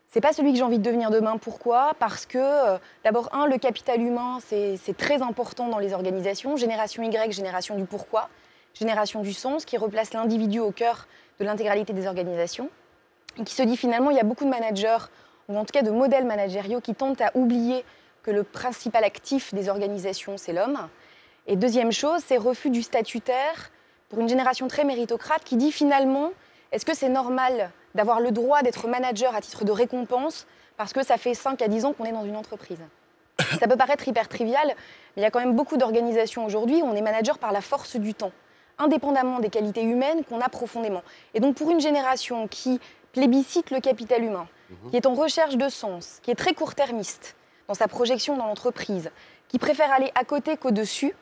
C'est pas celui que j'ai envie de devenir demain. Pourquoi? Parce que, d'abord, le capital humain, c'est très important dans les organisations. Génération Y, génération du pourquoi, génération du sens, qui replace l'individu au cœur de l'intégralité des organisations. Et qui se dit finalement, il y a beaucoup de managers, ou en tout cas de modèles managériaux, qui tentent à oublier que le principal actif des organisations, c'est l'homme. Et deuxième chose, c'est refus du statutaire pour une génération très méritocrate qui dit finalement, est-ce que c'est normal d'avoir le droit d'être manager à titre de récompense parce que ça fait 5 à 10 ans qu'on est dans une entreprise? Ça peut paraître hyper trivial, mais il y a quand même beaucoup d'organisations aujourd'hui où on est manager par la force du temps, indépendamment des qualités humaines qu'on a profondément. Et donc pour une génération qui plébiscite le capital humain, qui est en recherche de sens, qui est très court-termiste dans sa projection dans l'entreprise, qui préfère aller à côté qu'au-dessus,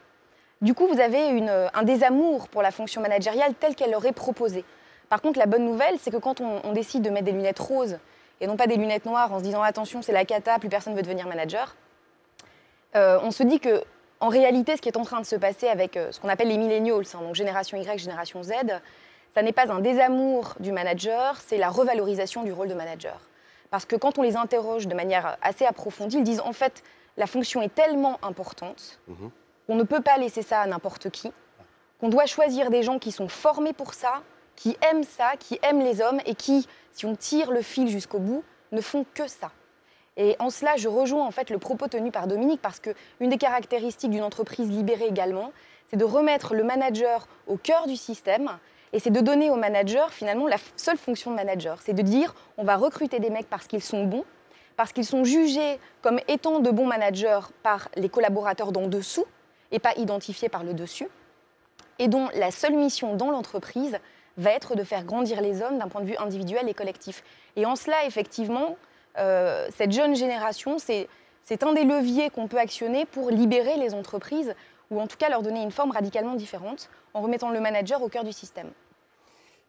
du coup, vous avez un désamour pour la fonction managériale telle qu'elle leur est proposée. Par contre, la bonne nouvelle, c'est que quand on décide de mettre des lunettes roses et non pas des lunettes noires en se disant « attention, c'est la cata, plus personne ne veut devenir manager », on se dit que, en réalité, ce qui est en train de se passer avec ce qu'on appelle les millennials, donc génération Y, génération Z, ça n'est pas un désamour du manager, c'est la revalorisation du rôle de manager. Parce que quand on les interroge de manière assez approfondie, ils disent en fait, la fonction est tellement importante, on ne peut pas laisser ça à n'importe qui, qu'on doit choisir des gens qui sont formés pour ça, qui aiment les hommes et qui, si on tire le fil jusqu'au bout, ne font que ça. Et en cela, je rejoins en fait le propos tenu par Dominique, parce qu'une des caractéristiques d'une entreprise libérée également, c'est de remettre le manager au cœur du système, et c'est de donner au manager finalement la seule fonction de manager, c'est de dire on va recruter des mecs parce qu'ils sont bons, parce qu'ils sont jugés comme étant de bons managers par les collaborateurs d'en dessous, et pas identifiés par le dessus, et dont la seule mission dans l'entreprise va être de faire grandir les hommes d'un point de vue individuel et collectif. Et en cela, effectivement, cette jeune génération, c'est un des leviers qu'on peut actionner pour libérer les entreprises, ou en tout cas leur donner une forme radicalement différente, en remettant le manager au cœur du système.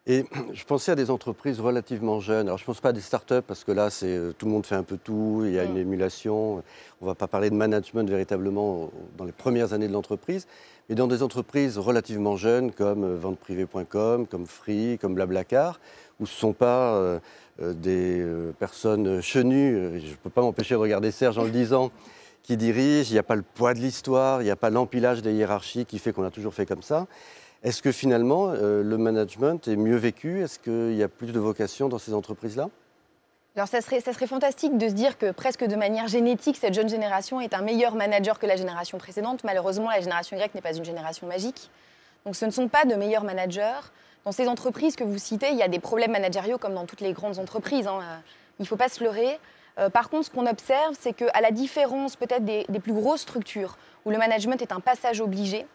Et je pensais à des entreprises relativement jeunes. Alors je ne pense pas à des startups, parce que là, tout le monde fait un peu tout, il y a une émulation. On ne va pas parler de management véritablement dans les premières années de l'entreprise, mais dans des entreprises relativement jeunes comme venteprivée.com, comme Free, comme Blablacar, où ce ne sont pas des personnes chenues. Je ne peux pas m'empêcher de regarder Serge en le disant, qui dirige. Il n'y a pas le poids de l'histoire, il n'y a pas l'empilage des hiérarchies qui fait qu'on a toujours fait comme ça. Est-ce que finalement, le management est mieux vécu? Est-ce qu'il y a plus de vocation dans ces entreprises-là? Alors ça serait fantastique de se dire que presque de manière génétique, cette jeune génération est un meilleur manager que la génération précédente. Malheureusement, la génération Y n'est pas une génération magique. Donc ce ne sont pas de meilleurs managers. Dans ces entreprises que vous citez, il y a des problèmes managériaux comme dans toutes les grandes entreprises. Il ne faut pas se leurrer. Par contre, ce qu'on observe, c'est qu'à la différence peut-être des plus grosses structures, où le management est un passage obligé,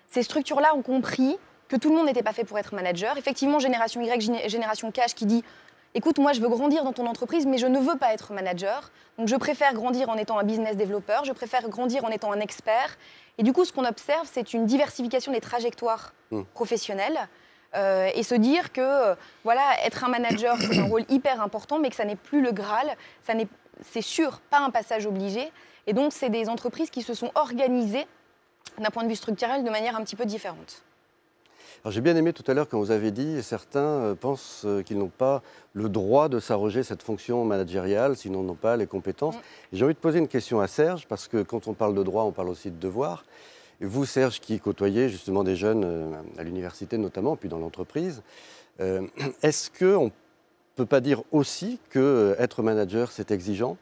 ces structures-là ont compris que tout le monde n'était pas fait pour être manager. Effectivement, génération Y, génération cash qui dit « Écoute, moi, je veux grandir dans ton entreprise, mais je ne veux pas être manager. Donc, je préfère grandir en étant un business développeur, je préfère grandir en étant un expert. » Et du coup, ce qu'on observe, c'est une diversification des trajectoires professionnelles et se dire que, voilà, être un manager, c'est un rôle hyper important, mais que ça n'est plus le Graal, c'est sûr, pas un passage obligé. Et donc, c'est des entreprises qui se sont organisées d'un point de vue structurel de manière un petit peu différente. Alors, j'ai bien aimé tout à l'heure quand vous avez dit certains pensent qu'ils n'ont pas le droit de s'arroger cette fonction managériale, sinon n'ont pas les compétences. Et j'ai envie de poser une question à Serge, parce que quand on parle de droit, on parle aussi de devoir. Et vous, Serge, qui côtoyez justement des jeunes à l'université notamment, puis dans l'entreprise, est-ce qu'on ne peut pas dire aussi qu'être manager, c'est exigeant,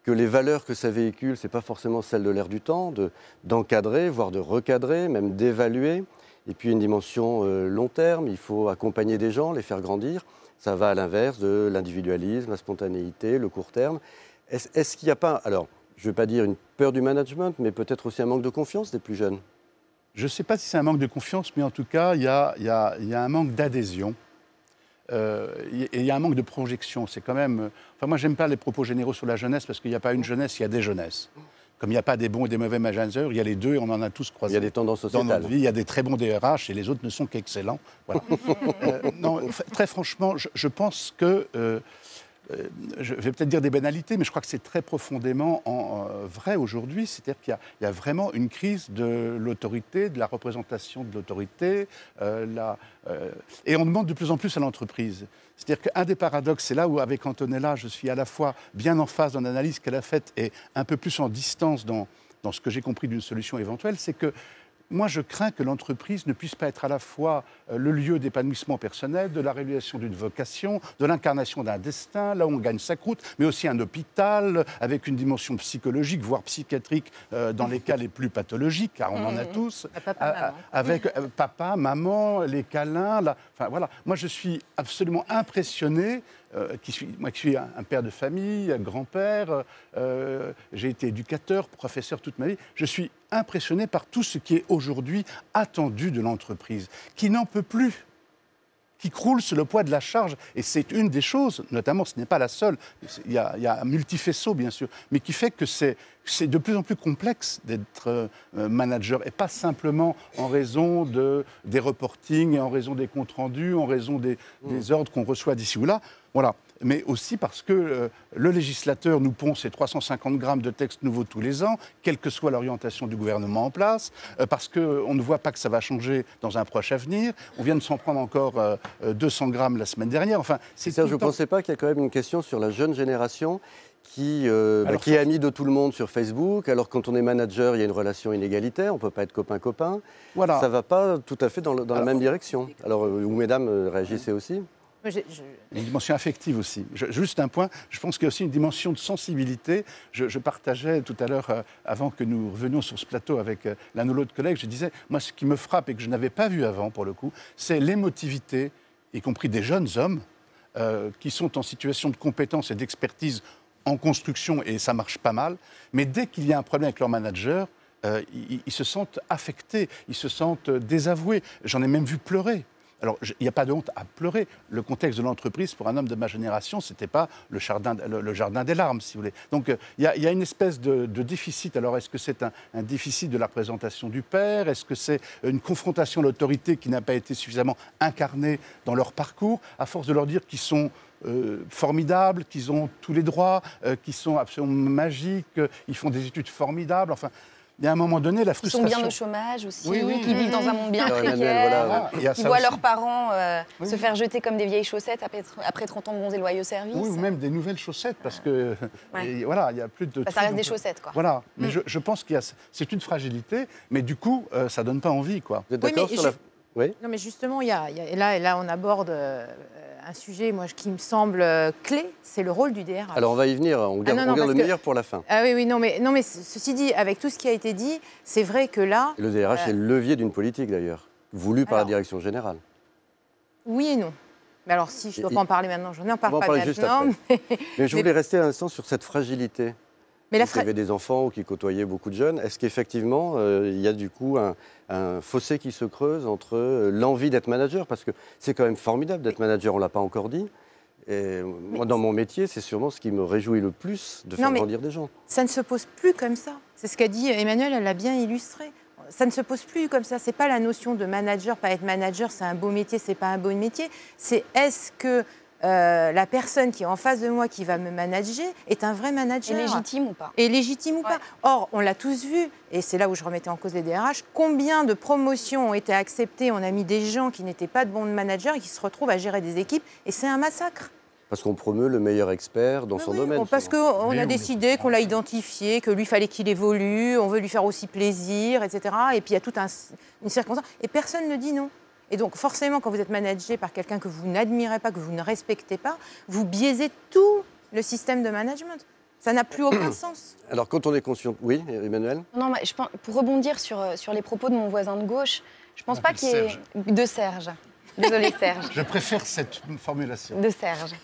que les valeurs que ça véhicule, ce n'est pas forcément celles de l'ère du temps, d'encadrer, voire de recadrer, même d'évaluer. Et puis une dimension long terme, il faut accompagner des gens, les faire grandir. Ça va à l'inverse de l'individualisme, la spontanéité, le court terme. Est-ce qu'il n'y a pas, alors je ne vais pas dire une peur du management, mais peut-être aussi un manque de confiance des plus jeunes? Je ne sais pas si c'est un manque de confiance, mais en tout cas, il y a un manque d'adhésion. Et il y a un manque de projection. C'est quand même. Enfin, moi, j'aime pas les propos généraux sur la jeunesse parce qu'il n'y a pas une jeunesse, il y a des jeunesses. Comme il n'y a pas des bons et des mauvais managers, il y a les deux et on en a tous croisé. Il y a des tendances sociétales. Dans notre vie, il y a des très bons DRH et les autres ne sont qu'excellents. Voilà. Non, très franchement, je pense que. Je vais peut-être dire des banalités, mais je crois que c'est très profondément vrai aujourd'hui. C'est-à-dire qu'il y a vraiment une crise de l'autorité, de la représentation de l'autorité, et on demande de plus en plus à l'entreprise. C'est-à-dire qu'un des paradoxes, c'est là où, avec Antonella, je suis à la fois bien en phase dans l'analyse qu'elle a faite et un peu plus en distance dans ce que j'ai compris d'une solution éventuelle, c'est que moi, je crains que l'entreprise ne puisse pas être à la fois le lieu d'épanouissement personnel, de la réalisation d'une vocation, de l'incarnation d'un destin, là où on gagne sa croûte, mais aussi un hôpital avec une dimension psychologique, voire psychiatrique dans les cas les plus pathologiques, car on en a tous. Avec papa, maman, les câlins. Enfin, voilà. Moi, je suis absolument impressionné. Moi qui suis un père de famille, un grand-père, j'ai été éducateur, professeur toute ma vie, je suis impressionné par tout ce qui est aujourd'hui attendu de l'entreprise, qui n'en peut plus, qui croule sous le poids de la charge. Et c'est une des choses, notamment, ce n'est pas la seule, il y a un multifaisceau bien sûr, mais qui fait que c'est de plus en plus complexe d'être manager, et pas simplement en raison des reportings, et en raison des comptes rendus, en raison des ordres qu'on reçoit d'ici ou là. Voilà. Mais aussi parce que le législateur nous pond ses 350 grammes de textes nouveaux tous les ans, quelle que soit l'orientation du gouvernement en place, parce qu'on ne voit pas que ça va changer dans un proche avenir. On vient de s'en prendre encore 200 grammes la semaine dernière. Enfin, je ne pensais pas qu'il y a quand même une question sur la jeune génération qui est amie de tout le monde sur Facebook. Alors quand on est manager, il y a une relation inégalitaire, on ne peut pas être copain-copain. Voilà. Ça ne va pas tout à fait dans la même direction. Alors, vous, mesdames, réagissez aussi. Une dimension affective aussi. Juste un point, je pense qu'il y a aussi une dimension de sensibilité. Je partageais tout à l'heure, avant que nous revenions sur ce plateau avec l'un ou l'autre collègue, je disais, moi ce qui me frappe et que je n'avais pas vu avant pour le coup, c'est l'émotivité, y compris des jeunes hommes, qui sont en situation de compétence et d'expertise en construction, et ça marche pas mal, mais dès qu'il y a un problème avec leur manager, ils se sentent affectés, ils se sentent désavoués. J'en ai même vu pleurer. Alors, il n'y a pas de honte à pleurer. Le contexte de l'entreprise, pour un homme de ma génération, ce n'était pas le jardin des larmes, si vous voulez. Donc, il y a une espèce de déficit. Alors, est-ce que c'est un déficit de la représentation du père? Est-ce que c'est une confrontation à l'autorité qui n'a pas été suffisamment incarnée dans leur parcours, à force de leur dire qu'ils sont formidables, qu'ils ont tous les droits, qu'ils sont absolument magiques, ils font des études formidables, enfin... Il y a un moment donné, la frustration... Ils sont bien au chômage aussi, oui, qui vivent dans un monde bien précaire, qui voient leurs parents se faire jeter comme des vieilles chaussettes après 30 ans de bons et loyaux services. Oui, ou même des nouvelles chaussettes, parce que voilà, il y a plus de... ça reste des chaussettes, quoi. Voilà, mais je pense qu'il y a... C'est une fragilité, mais du coup, ça ne donne pas envie, quoi. Vous êtes d'accord sur la... Oui. Non, mais justement, là, on aborde un sujet qui me semble clé, c'est le rôle du DRH. Alors, on va y venir, on garde le meilleur pour la fin. Ah oui, non, mais ceci dit, avec tout ce qui a été dit, c'est vrai que là... Et le DRH est le levier d'une politique, d'ailleurs, voulu par la direction générale. Oui et non. Mais alors, si je ne dois pas en parler maintenant, je n'en parle pas maintenant. Juste après. Mais je voulais rester un instant sur cette fragilité Mais qui avaient des enfants ou qui côtoyaient beaucoup de jeunes. Est-ce qu'effectivement, il y a du coup un fossé qui se creuse entre l'envie d'être manager, parce que c'est quand même formidable d'être manager, on ne l'a pas encore dit. Et moi, dans mon métier, c'est sûrement ce qui me réjouit le plus, de faire grandir des gens. Ça ne se pose plus comme ça. C'est ce qu'a dit Emmanuel, elle l'a bien illustré. Ça ne se pose plus comme ça. Ce n'est pas la notion de manager, pas être manager, c'est un beau métier, c'est pas un beau métier. C'est est-ce que la personne qui est en face de moi, qui va me manager, est un vrai manager. Et légitime ou pas. Et légitime ou pas. Or, on l'a tous vu, et c'est là où je remettais en cause les DRH, combien de promotions ont été acceptées, on a mis des gens qui n'étaient pas de bons managers et qui se retrouvent à gérer des équipes, et c'est un massacre. Parce qu'on promeut le meilleur expert dans son domaine. Parce qu'on a décidé, qu'on l'a identifié, que lui, fallait qu'il évolue, on veut lui faire aussi plaisir, etc. Et puis il y a toute une circonstance, et personne ne dit non. Et donc, forcément, quand vous êtes managé par quelqu'un que vous n'admirez pas, que vous ne respectez pas, vous biaisez tout le système de management. Ça n'a plus aucun sens. Alors, quand on est conscient... Oui, Emmanuel ? Non, mais pour rebondir sur les propos de mon voisin de gauche, je pense pas qu'il y ait... De Serge. Désolée, Serge. Je préfère cette formulation. De Serge.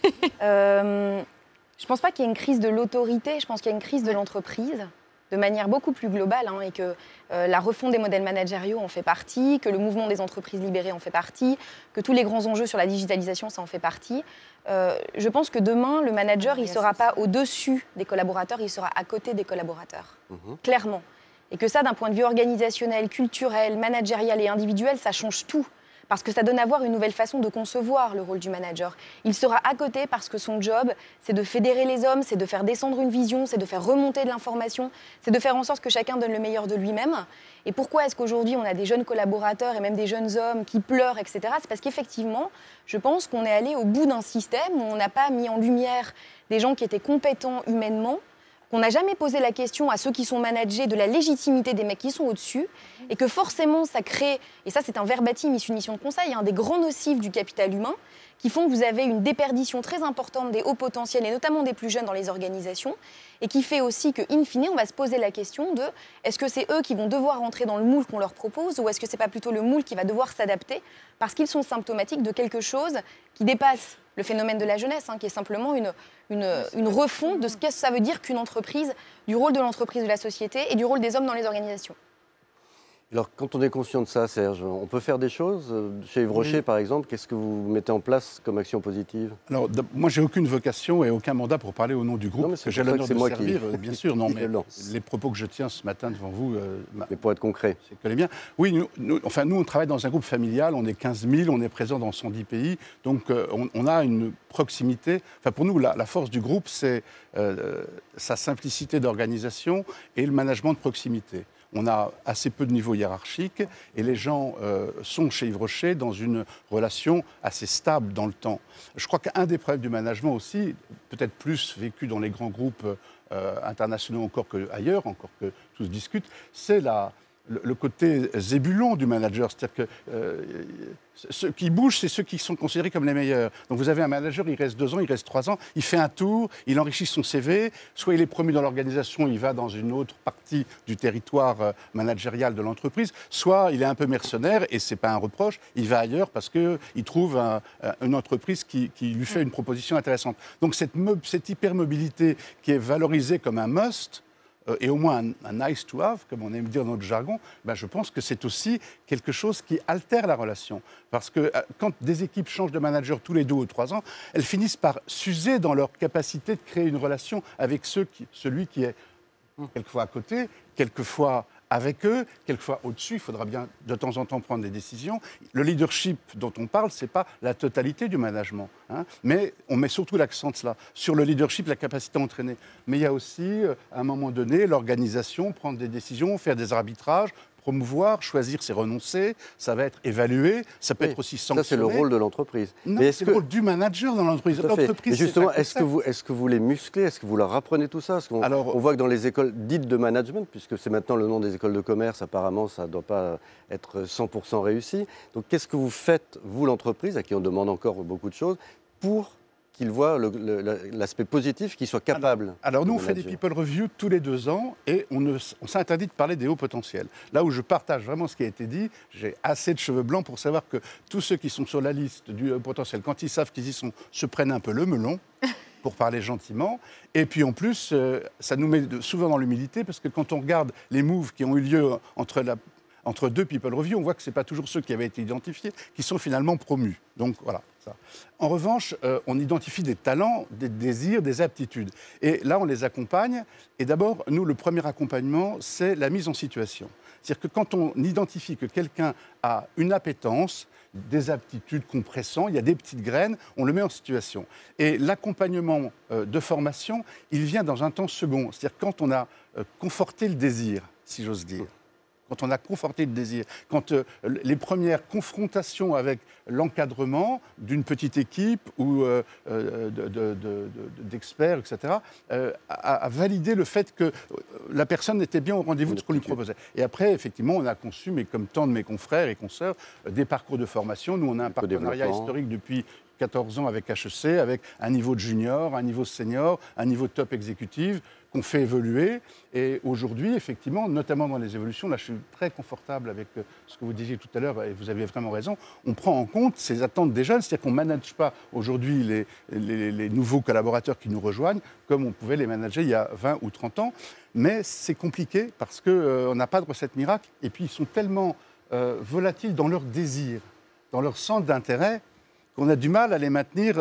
Je pense pas qu'il y ait une crise de l'autorité, je pense qu'il y a une crise de l'entreprise, de manière beaucoup plus globale, et que la refonte des modèles managériaux en fait partie, que le mouvement des entreprises libérées en fait partie, que tous les grands enjeux sur la digitalisation, ça en fait partie. Je pense que demain, le manager, il ne sera pas au-dessus des collaborateurs, il sera à côté des collaborateurs, clairement. Et que ça, d'un point de vue organisationnel, culturel, managérial et individuel, ça change tout. Parce que ça donne à voir une nouvelle façon de concevoir le rôle du manager. Il sera à côté parce que son job, c'est de fédérer les hommes, c'est de faire descendre une vision, c'est de faire remonter de l'information, c'est de faire en sorte que chacun donne le meilleur de lui-même. Et pourquoi est-ce qu'aujourd'hui, on a des jeunes collaborateurs et même des jeunes hommes qui pleurent, etc. C'est parce qu'effectivement, je pense qu'on est allé au bout d'un système où on n'a pas mis en lumière des gens qui étaient compétents humainement, qu'on n'a jamais posé la question à ceux qui sont managés de la légitimité des mecs qui sont au-dessus, et que forcément ça crée, et ça c'est un verbatim issu de mission de conseil, des grands nocifs du capital humain, qui font que vous avez une déperdition très importante des hauts potentiels, et notamment des plus jeunes dans les organisations, et qui fait aussi que, in fine, on va se poser la question de est-ce que c'est eux qui vont devoir rentrer dans le moule qu'on leur propose, ou est-ce que c'est pas plutôt le moule qui va devoir s'adapter, parce qu'ils sont symptomatiques de quelque chose qui dépasse le phénomène de la jeunesse, qui est simplement une refonte de ce que ça veut dire qu'une entreprise, du rôle de l'entreprise de la société et du rôle des hommes dans les organisations. Alors, quand on est conscient de ça, Serge, on peut faire des choses. Chez Yves Rocher, par exemple, qu'est-ce que vous mettez en place comme action positive ? Alors, moi, j'ai aucune vocation et aucun mandat pour parler au nom du groupe. Non, mais que j'ai l'honneur de servir, bien sûr. Non, mais lance. les propos que je tiens ce matin devant vous... mais pour être concret. C'est que les miens. Oui, nous, on travaille dans un groupe familial, on est 15 000, on est présent dans 110 pays, donc on a une proximité. Enfin, pour nous, la force du groupe, c'est sa simplicité d'organisation et le management de proximité. On a assez peu de niveau hiérarchique et les gens sont chez Yves Rocher dans une relation assez stable dans le temps. Je crois qu'un des problèmes du management aussi, peut-être plus vécu dans les grands groupes internationaux encore qu'ailleurs, encore que tout se discute, c'est le côté zébulon du manager. C'est-à-dire que ceux qui bougent, c'est ceux qui sont considérés comme les meilleurs. Donc vous avez un manager, il reste 2 ans, il reste 3 ans, il fait un tour, il enrichit son CV, soit il est promu dans l'organisation, il va dans une autre partie du territoire managérial de l'entreprise, soit il est un peu mercenaire, et ce n'est pas un reproche, il va ailleurs parce qu'il trouve une entreprise qui lui fait une proposition intéressante. Donc cette hypermobilité qui est valorisée comme un must, et au moins un nice to have, comme on aime dire dans notre jargon, je pense que c'est aussi quelque chose qui altère la relation. Parce que quand des équipes changent de manager tous les 2 ou 3 ans, elles finissent par s'user dans leur capacité de créer une relation avec celui qui est quelquefois à côté, quelquefois avec eux, quelquefois au-dessus. Il faudra bien de temps en temps prendre des décisions. Le leadership dont on parle, ce n'est pas la totalité du management, mais on met surtout l'accent sur le leadership, la capacité à entraîner. Mais il y a aussi, à un moment donné, l'organisation, prendre des décisions, faire des arbitrages, promouvoir, choisir, c'est renoncer, ça va être évalué, ça peut être aussi sanctionné. Ça, c'est le rôle de l'entreprise. Non, c'est le rôle du manager dans l'entreprise. Mais justement, est-ce que vous les musclez ? Est-ce que vous leur apprenez tout ça ? Parce qu'on on voit que dans les écoles dites de management, puisque c'est maintenant le nom des écoles de commerce, apparemment, ça ne doit pas être 100% réussi. Donc, qu'est-ce que vous faites, vous, l'entreprise, à qui on demande encore beaucoup de choses, pour qu'ils voient l'aspect positif, qu'ils soient capables. Alors nous, on fait des people reviews tous les 2 ans et on s'interdit de parler des hauts potentiels. Là où je partage vraiment ce qui a été dit, j'ai assez de cheveux blancs pour savoir que tous ceux qui sont sur la liste du haut potentiel, quand ils savent qu'ils y sont, se prennent un peu le melon. pour parler gentiment. Et puis en plus, ça nous met souvent dans l'humilité, parce que quand on regarde les moves qui ont eu lieu entre deux people review, on voit que ce n'est pas toujours ceux qui avaient été identifiés qui sont finalement promus. Donc voilà. Ça. En revanche, on identifie des talents, des désirs, des aptitudes. Et là, on les accompagne. Et d'abord, nous, le premier accompagnement, c'est la mise en situation. C'est-à-dire que quand on identifie que quelqu'un a une appétence, des aptitudes qu'on pressent, il y a des petites graines, on le met en situation. Et l'accompagnement de formation, il vient dans un temps second. C'est-à-dire quand on a conforté le désir, si j'ose dire. Quand on a conforté le désir, quand les premières confrontations avec l'encadrement d'une petite équipe ou d'experts, etc., a validé le fait que la personne était bien au rendez-vous de ce qu'on lui proposait. Et après, effectivement, on a conçu, mais comme tant de mes confrères et consoeurs, des parcours de formation. Nous, on a un partenariat historique depuis 14 ans avec HEC, avec un niveau de junior, un niveau senior, un niveau de top exécutif, qu'on fait évoluer. Et aujourd'hui, effectivement, notamment dans les évolutions, là je suis très confortable avec ce que vous disiez tout à l'heure, et vous avez vraiment raison, on prend en compte ces attentes des jeunes, c'est-à-dire qu'on ne manage pas aujourd'hui les nouveaux collaborateurs qui nous rejoignent comme on pouvait les manager il y a 20 ou 30 ans. Mais c'est compliqué parce qu'on n'a pas de recette miracle, et puis ils sont tellement volatiles dans leurs désirs, dans leur centre d'intérêt, qu'on a du mal à les maintenir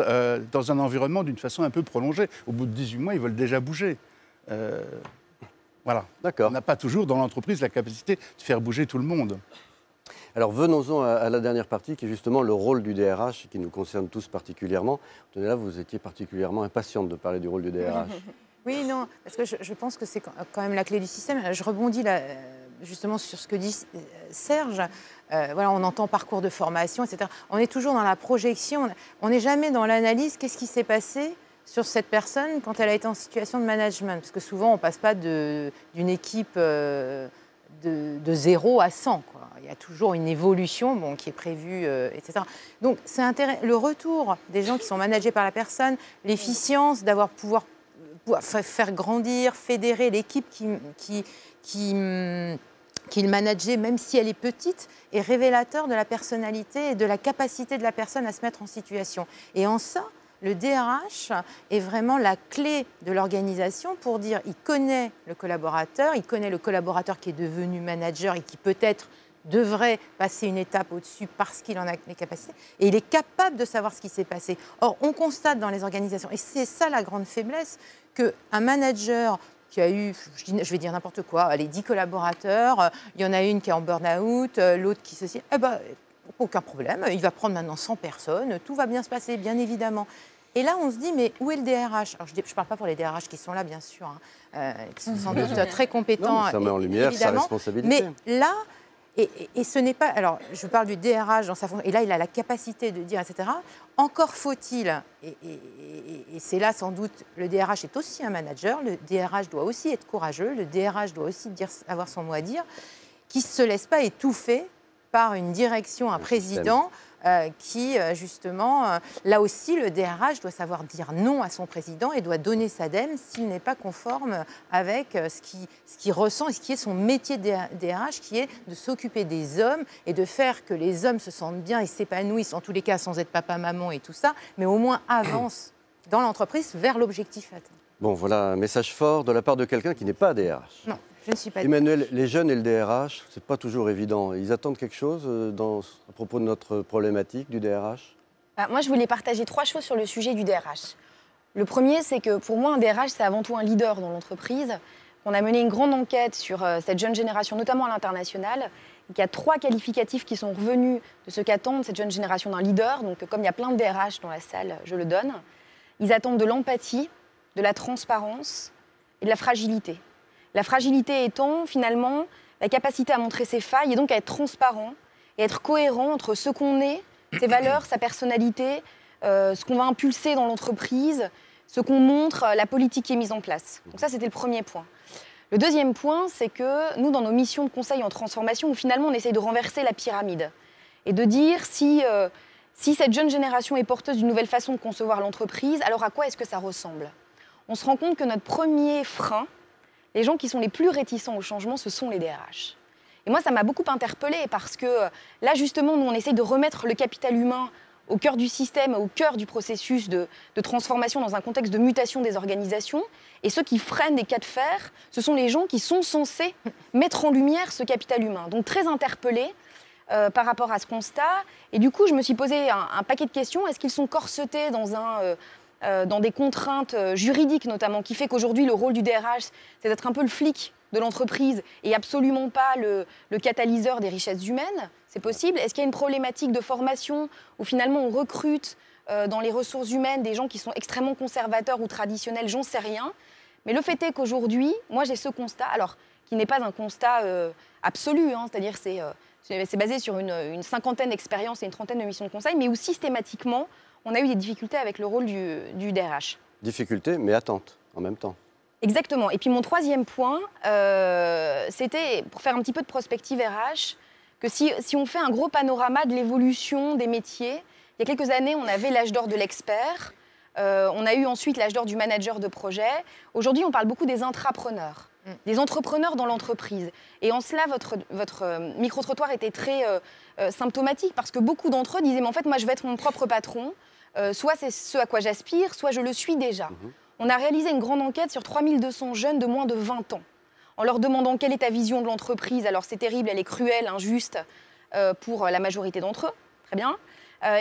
dans un environnement d'une façon un peu prolongée. Au bout de 18 mois, ils veulent déjà bouger. Voilà. D'accord. On n'a pas toujours dans l'entreprise la capacité de faire bouger tout le monde. Alors venons-en à la dernière partie, qui est justement le rôle du DRH, qui nous concerne tous particulièrement. Là, vous étiez particulièrement impatiente de parler du rôle du DRH. Oui, non, parce que je pense que c'est quand même la clé du système. Je rebondis là, justement sur ce que dit Serge. Voilà, on entend parcours de formation, etc. On est toujours dans la projection, on n'est jamais dans l'analyse. Qu'est-ce qui s'est passé sur cette personne quand elle a été en situation de management? Parce que souvent, on ne passe pas d'une équipe de 0 à 100. Quoi. Il y a toujours une évolution qui est prévue, etc. Donc, c'est le retour des gens qui sont managés par la personne, l'efficience d'avoir pouvoir faire grandir, fédérer l'équipe qu'il manageait, même si elle est petite, est révélateur de la personnalité et de la capacité de la personne à se mettre en situation. Et en ça, le DRH est vraiment la clé de l'organisation pour dire il connaît le collaborateur qui est devenu manager et qui peut-être devrait passer une étape au-dessus parce qu'il en a les capacités, et il est capable de savoir ce qui s'est passé. Or, on constate dans les organisations, et c'est ça la grande faiblesse, qu'un manager qui a eu, je vais dire n'importe quoi, les 10 collaborateurs, il y en a une qui est en burn-out, l'autre qui ceci, aucun problème, il va prendre maintenant 100 personnes, tout va bien se passer, bien évidemment. Et là, on se dit, mais où est le DRH? Alors, je ne parle pas pour les DRH qui sont là, bien sûr, qui sont sans doute très compétents. Non, ça met en lumière sa responsabilité. Mais là, et ce n'est pas... Alors, je parle du DRH dans sa fonction, et là, il a la capacité de dire, etc. Encore faut-il, et c'est là sans doute, le DRH est aussi un manager, le DRH doit aussi être courageux, le DRH doit aussi avoir son mot à dire, qui ne se laisse pas étouffer par une direction, un président qui, justement, là aussi, le DRH doit savoir dire non à son président et doit donner sa dème s'il n'est pas conforme avec ce qu'il ressent et ce qui est son métier de DRH, qui est de s'occuper des hommes et de faire que les hommes se sentent bien et s'épanouissent, en tous les cas sans être papa, maman et tout ça, mais au moins avancent dans l'entreprise vers l'objectif atteint. Bon, voilà un message fort de la part de quelqu'un qui n'est pas DRH. Non. Je ne suis pas Emmanuel, les jeunes et le DRH, ce n'est pas toujours évident. Ils attendent quelque chose à propos de notre problématique du DRH? Moi, je voulais partager 3 choses sur le sujet du DRH. Le premier, c'est que pour moi, un DRH, c'est avant tout un leader dans l'entreprise. On a mené une grande enquête sur cette jeune génération, notamment à l'international. Il y a 3 qualificatifs qui sont revenus de ce qu'attend cette jeune génération d'un leader. Donc, comme il y a plein de DRH dans la salle, je le donne. Ils attendent de l'empathie, de la transparence et de la fragilité. La fragilité étant, finalement, la capacité à montrer ses failles et donc à être transparent et être cohérent entre ce qu'on est, ses valeurs, sa personnalité, ce qu'on va impulser dans l'entreprise, ce qu'on montre, la politique qui est mise en place. Donc ça, c'était le premier point. Le deuxième point, c'est que nous, dans nos missions de conseil en transformation, où finalement, on essaye de renverser la pyramide et de dire si cette jeune génération est porteuse d'une nouvelle façon de concevoir l'entreprise, alors à quoi est-ce que ça ressemble? On se rend compte que notre premier frein, les gens qui sont les plus réticents au changement, ce sont les DRH. Et moi, ça m'a beaucoup interpellée parce que là, justement, nous, on essaye de remettre le capital humain au cœur du système, au cœur du processus de transformation dans un contexte de mutation des organisations. Et ceux qui freinent des cas de fer, ce sont les gens qui sont censés mettre en lumière ce capital humain. Donc très interpellés par rapport à ce constat. Et du coup, je me suis posé un paquet de questions. Est-ce qu'ils sont corsetés dans des contraintes juridiques notamment, qui fait qu'aujourd'hui, le rôle du DRH, c'est d'être un peu le flic de l'entreprise et absolument pas le catalyseur des richesses humaines? C'est possible. Est-ce qu'il y a une problématique de formation où finalement on recrute dans les ressources humaines des gens qui sont extrêmement conservateurs ou traditionnels? J'en sais rien. Mais le fait est qu'aujourd'hui, moi j'ai ce constat, alors qui n'est pas un constat absolu, hein, c'est-à-dire c'est basé sur une cinquantaine d'expériences et une trentaine de missions de conseil, mais où systématiquement on a eu des difficultés avec le rôle du DRH. Difficultés, mais attentes en même temps. Exactement. Et puis mon troisième point, c'était, pour faire un petit peu de prospective RH, que si on fait un gros panorama de l'évolution des métiers, il y a quelques années, on avait l'âge d'or de l'expert, on a eu ensuite l'âge d'or du manager de projet. Aujourd'hui, on parle beaucoup des intrapreneurs, des entrepreneurs dans l'entreprise. Et en cela, votre micro-trottoir était très symptomatique, parce que beaucoup d'entre eux disaient, mais en fait, moi, je vais être mon propre patron, soit c'est ce à quoi j'aspire, soit je le suis déjà. On a réalisé une grande enquête sur 3200 jeunes de moins de 20 ans, en leur demandant quelle est ta vision de l'entreprise. Alors c'est terrible, elle est cruelle, injuste pour la majorité d'entre eux, très bien.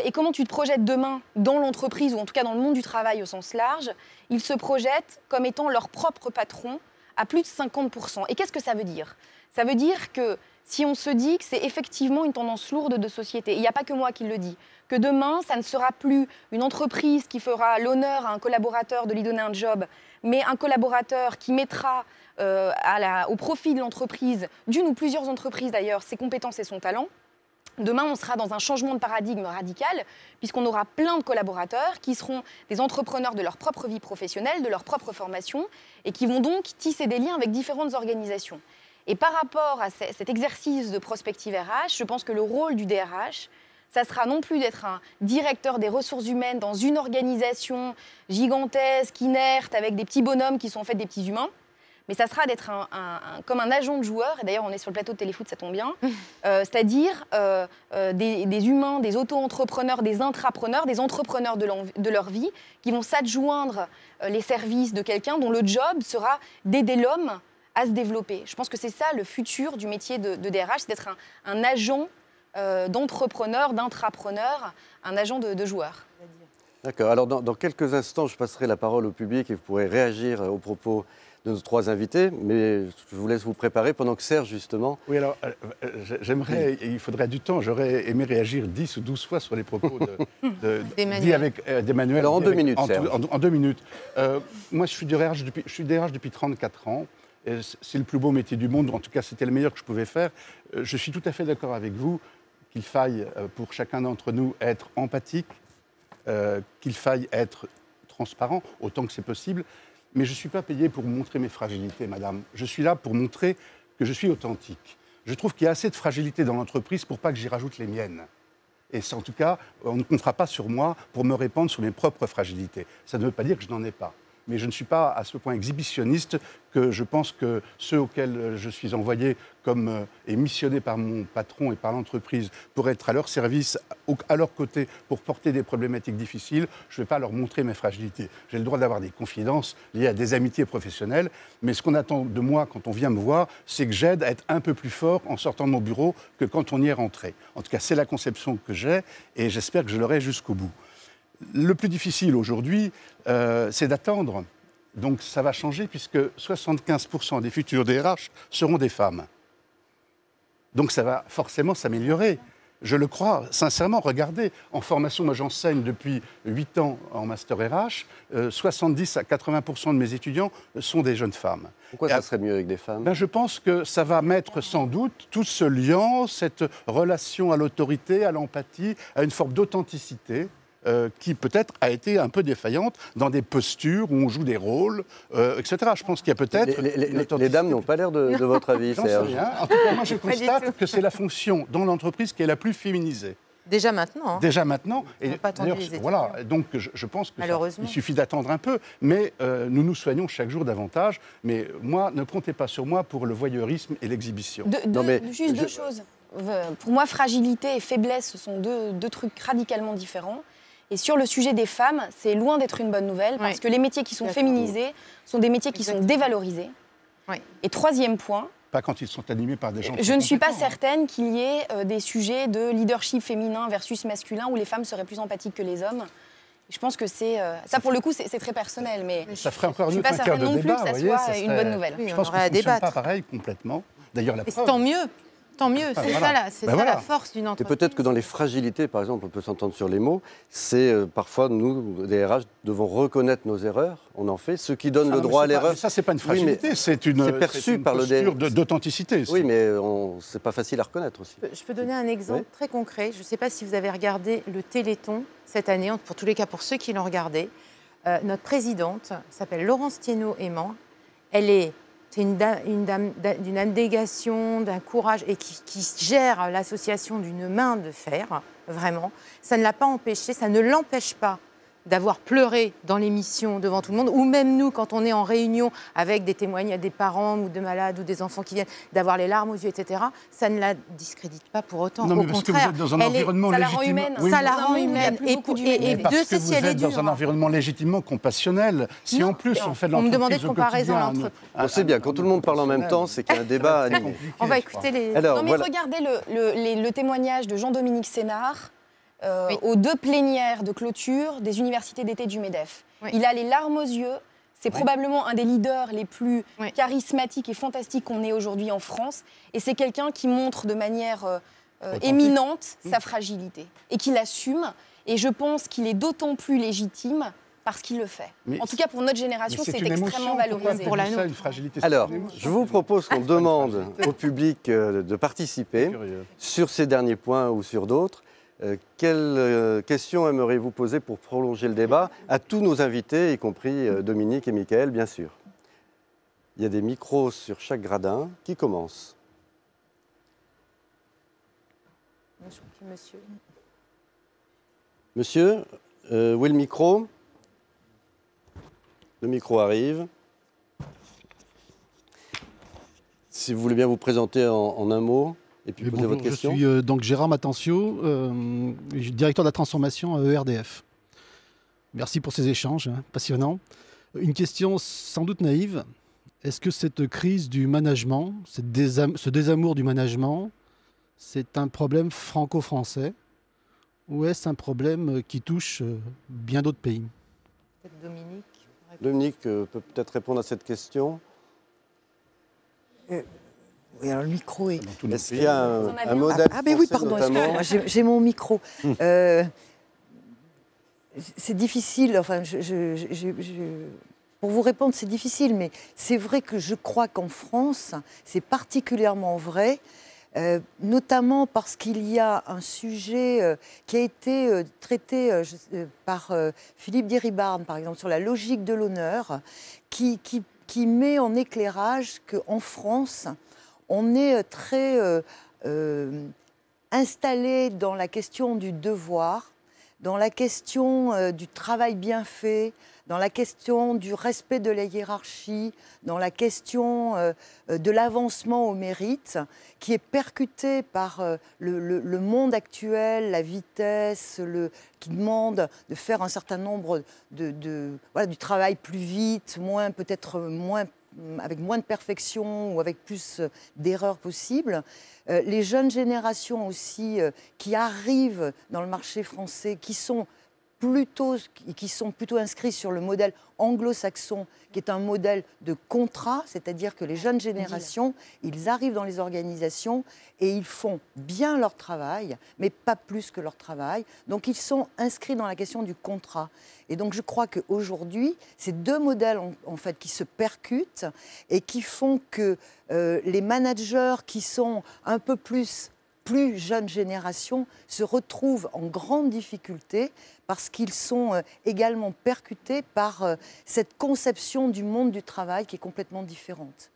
Et comment tu te projettes demain dans l'entreprise, ou en tout cas dans le monde du travail au sens large? Ils se projettent comme étant leur propre patron à plus de 50%. Et qu'est-ce que ça veut dire? Ça veut dire que si on se dit que c'est effectivement une tendance lourde de société, il n'y a pas que moi qui le dis, que demain, ça ne sera plus une entreprise qui fera l'honneur à un collaborateur de lui donner un job, mais un collaborateur qui mettra au profit de l'entreprise, d'une ou plusieurs entreprises d'ailleurs, ses compétences et son talent. Demain, on sera dans un changement de paradigme radical, puisqu'on aura plein de collaborateurs qui seront des entrepreneurs de leur propre vie professionnelle, de leur propre formation, et qui vont donc tisser des liens avec différentes organisations. Et par rapport à cet exercice de prospective RH, je pense que le rôle du DRH, ça sera non plus d'être un directeur des ressources humaines dans une organisation gigantesque, inerte, avec des petits bonhommes qui sont en fait des petits humains, mais ça sera d'être comme un agent de joueur, et d'ailleurs on est sur le plateau de Téléfoot, ça tombe bien, c'est-à-dire des humains, des auto-entrepreneurs, des intrapreneurs, des entrepreneurs de leur vie, qui vont s'adjoindre les services de quelqu'un dont le job sera d'aider l'homme à se développer. Je pense que c'est ça le futur du métier de DRH, c'est d'être un agent d'entrepreneur, d'intrapreneur, un agent de joueur. D'accord. Alors, dans quelques instants, je passerai la parole au public et vous pourrez réagir aux propos de nos trois invités. Mais je vous laisse vous préparer pendant que Serge, justement... Oui, alors, j'aimerais, il faudrait du temps, j'aurais aimé réagir 10 ou 12 fois sur les propos d'Emmanuel. Alors, en 2 minutes, Serge. En 2 minutes. Moi, je suis DRH depuis 34 ans. C'est le plus beau métier du monde, en tout cas, c'était le meilleur que je pouvais faire. Je suis tout à fait d'accord avec vous qu'il faille, pour chacun d'entre nous, être empathique, qu'il faille être transparent, autant que c'est possible. Mais je ne suis pas payé pour montrer mes fragilités, madame. Je suis là pour montrer que je suis authentique. Je trouve qu'il y a assez de fragilité dans l'entreprise pour pas que j'y rajoute les miennes. Et en tout cas, on ne comptera pas sur moi pour me répandre sur mes propres fragilités. Ça ne veut pas dire que je n'en ai pas. Mais je ne suis pas à ce point exhibitionniste que je pense que ceux auxquels je suis envoyé et missionné par mon patron et par l'entreprise pour être à leur service, à leur côté, pour porter des problématiques difficiles, je ne vais pas leur montrer mes fragilités. J'ai le droit d'avoir des confidences liées à des amitiés professionnelles, mais ce qu'on attend de moi quand on vient me voir, c'est que j'aide à être un peu plus fort en sortant de mon bureau que quand on y est rentré. En tout cas, c'est la conception que j'ai et j'espère que je l'aurai jusqu'au bout. Le plus difficile aujourd'hui, c'est d'attendre. Donc ça va changer puisque 75% des futurs DRH seront des femmes. Donc ça va forcément s'améliorer. Je le crois, sincèrement. Regardez, en formation, moi j'enseigne depuis 8 ans en Master RH, 70 à 80% de mes étudiants sont des jeunes femmes. Pourquoi ça serait mieux avec des femmes? Je pense que ça va mettre sans doute tout ce lien, cette relation à l'autorité, à l'empathie, à une forme d'authenticité, qui peut-être a été un peu défaillante dans des postures où on joue des rôles, etc. Je pense qu'il y a peut-être... Les dames n'ont pas l'air de votre avis, Serge. En tout cas, moi, je constate que c'est la fonction dans l'entreprise qui est la plus féminisée. Déjà maintenant. Hein. Déjà maintenant. Et pas attendu les études. Voilà, donc je pense que il suffit d'attendre un peu, mais nous nous soignons chaque jour davantage. Mais moi, ne comptez pas sur moi pour le voyeurisme et l'exhibition. Juste deux choses. Pour moi, fragilité et faiblesse, ce sont deux trucs radicalement différents. Et sur le sujet des femmes, c'est loin d'être une bonne nouvelle, parce que les métiers qui sont féminisés sont des métiers qui sont dévalorisés. Et troisième point... Pas quand ils sont animés par des gens... Je ne suis pas certaine qu'il y ait des sujets de leadership féminin versus masculin où les femmes seraient plus empathiques que les hommes. Je pense que c'est... ça, pour le coup, c'est très personnel, mais ça ferait encore je ne suis pas certaine non plus que ça soit une bonne nouvelle. Je pense que ça ne fonctionne pas pareil complètement. D'ailleurs, la preuve... Tant mieux. Tant mieux, c'est ça la force d'une entreprise. Et peut-être que dans les fragilités, par exemple, on peut s'entendre sur les mots, c'est parfois, nous, des RH, devons reconnaître nos erreurs, on en fait, ce qui donne le droit à l'erreur. Ça, c'est pas une fragilité, c'est perçu par le posture d'authenticité. Oui, mais c'est pas facile à reconnaître aussi. Je peux donner un exemple très concret. Je ne sais pas si vous avez regardé le Téléthon cette année, pour tous les cas, pour ceux qui l'ont regardé. Notre présidente s'appelle Laurence Thiénot-Aimant. C'est une dame d'une abnégation, d'un courage et qui gère l'association d'une main de fer, vraiment. Ça ne l'a pas empêché, ça ne l'empêche pas d'avoir pleuré dans l'émission devant tout le monde, ou même nous, quand on est en réunion avec des témoignages des parents ou de malades ou des enfants qui viennent, d'avoir les larmes aux yeux, etc. Ça ne la discrédite pas pour autant. Non, mais au parce contraire, que vous êtes dans un environnement légitimement... Ça la rend humaine. Et parce que vous êtes dans un environnement légitimement compassionnel. Si en plus on fait de l'entreprise au quotidien... On me demandait de comparaison à l'entreprise. On sait bien, quand tout le monde parle en même temps, c'est qu'il y a un débat animé. On va écouter les... Non, mais regardez le témoignage de Jean-Dominique Sénard aux 2 plénières de clôture des universités d'été du MEDEF. Il a les larmes aux yeux. C'est probablement un des leaders les plus charismatiques et fantastiques qu'on ait aujourd'hui en France. Et c'est quelqu'un qui montre de manière éminente sa fragilité et qui l'assume. Et je pense qu'il est d'autant plus légitime parce qu'il le fait. En tout cas, pour notre génération, c'est extrêmement valorisé. Pour la nôtre. Alors, je vous propose qu'on demande au public de participer sur ces derniers points ou sur d'autres. Quelles questions aimeriez-vous poser pour prolonger le débat à tous nos invités, y compris Dominique et Mickaël, bien sûr. Il y a des micros sur chaque gradin. Qui commence? Monsieur. Monsieur, où est le micro? Le micro arrive. Si vous voulez bien vous présenter en un mot. Et puis poser votre question. Je suis donc Gérard Matancio, directeur de la transformation à ERDF. Merci pour ces échanges passionnants. Une question sans doute naïve. Est-ce que cette crise du management, ce désamour du management, c'est un problème franco-français ou est-ce un problème qui touche bien d'autres pays? Dominique peut peut-être répondre à cette question. Oui, alors le micro est... Est-ce qu'il y a un modèle mais oui, pardon, excusez-moi, j'ai mon micro. C'est difficile, enfin, pour vous répondre, c'est difficile, mais c'est vrai que je crois qu'en France, c'est particulièrement vrai, notamment parce qu'il y a un sujet qui a été traité par Philippe Diribarne, par exemple, sur la logique de l'honneur, qui met en éclairage qu'en France, on est très installé dans la question du devoir, dans la question du travail bien fait, dans la question du respect de la hiérarchie, dans la question de l'avancement au mérite, qui est percuté par le monde actuel, la vitesse, qui demande de faire un certain nombre du travail plus vite, avec moins de perfection ou avec plus d'erreurs possibles. Les jeunes générations aussi qui arrivent dans le marché français, qui sont plutôt inscrits sur le modèle anglo-saxon, qui est un modèle de contrat, c'est-à-dire que les jeunes générations, ils arrivent dans les organisations et ils font bien leur travail, mais pas plus que leur travail. Donc ils sont inscrits dans la question du contrat. Et donc je crois qu'aujourd'hui, ces 2 modèles en fait qui se percutent et qui font que les managers qui sont un peu plus jeunes générations se retrouvent en grande difficulté parce qu'ils sont également percutés par cette conception du monde du travail qui est complètement différente.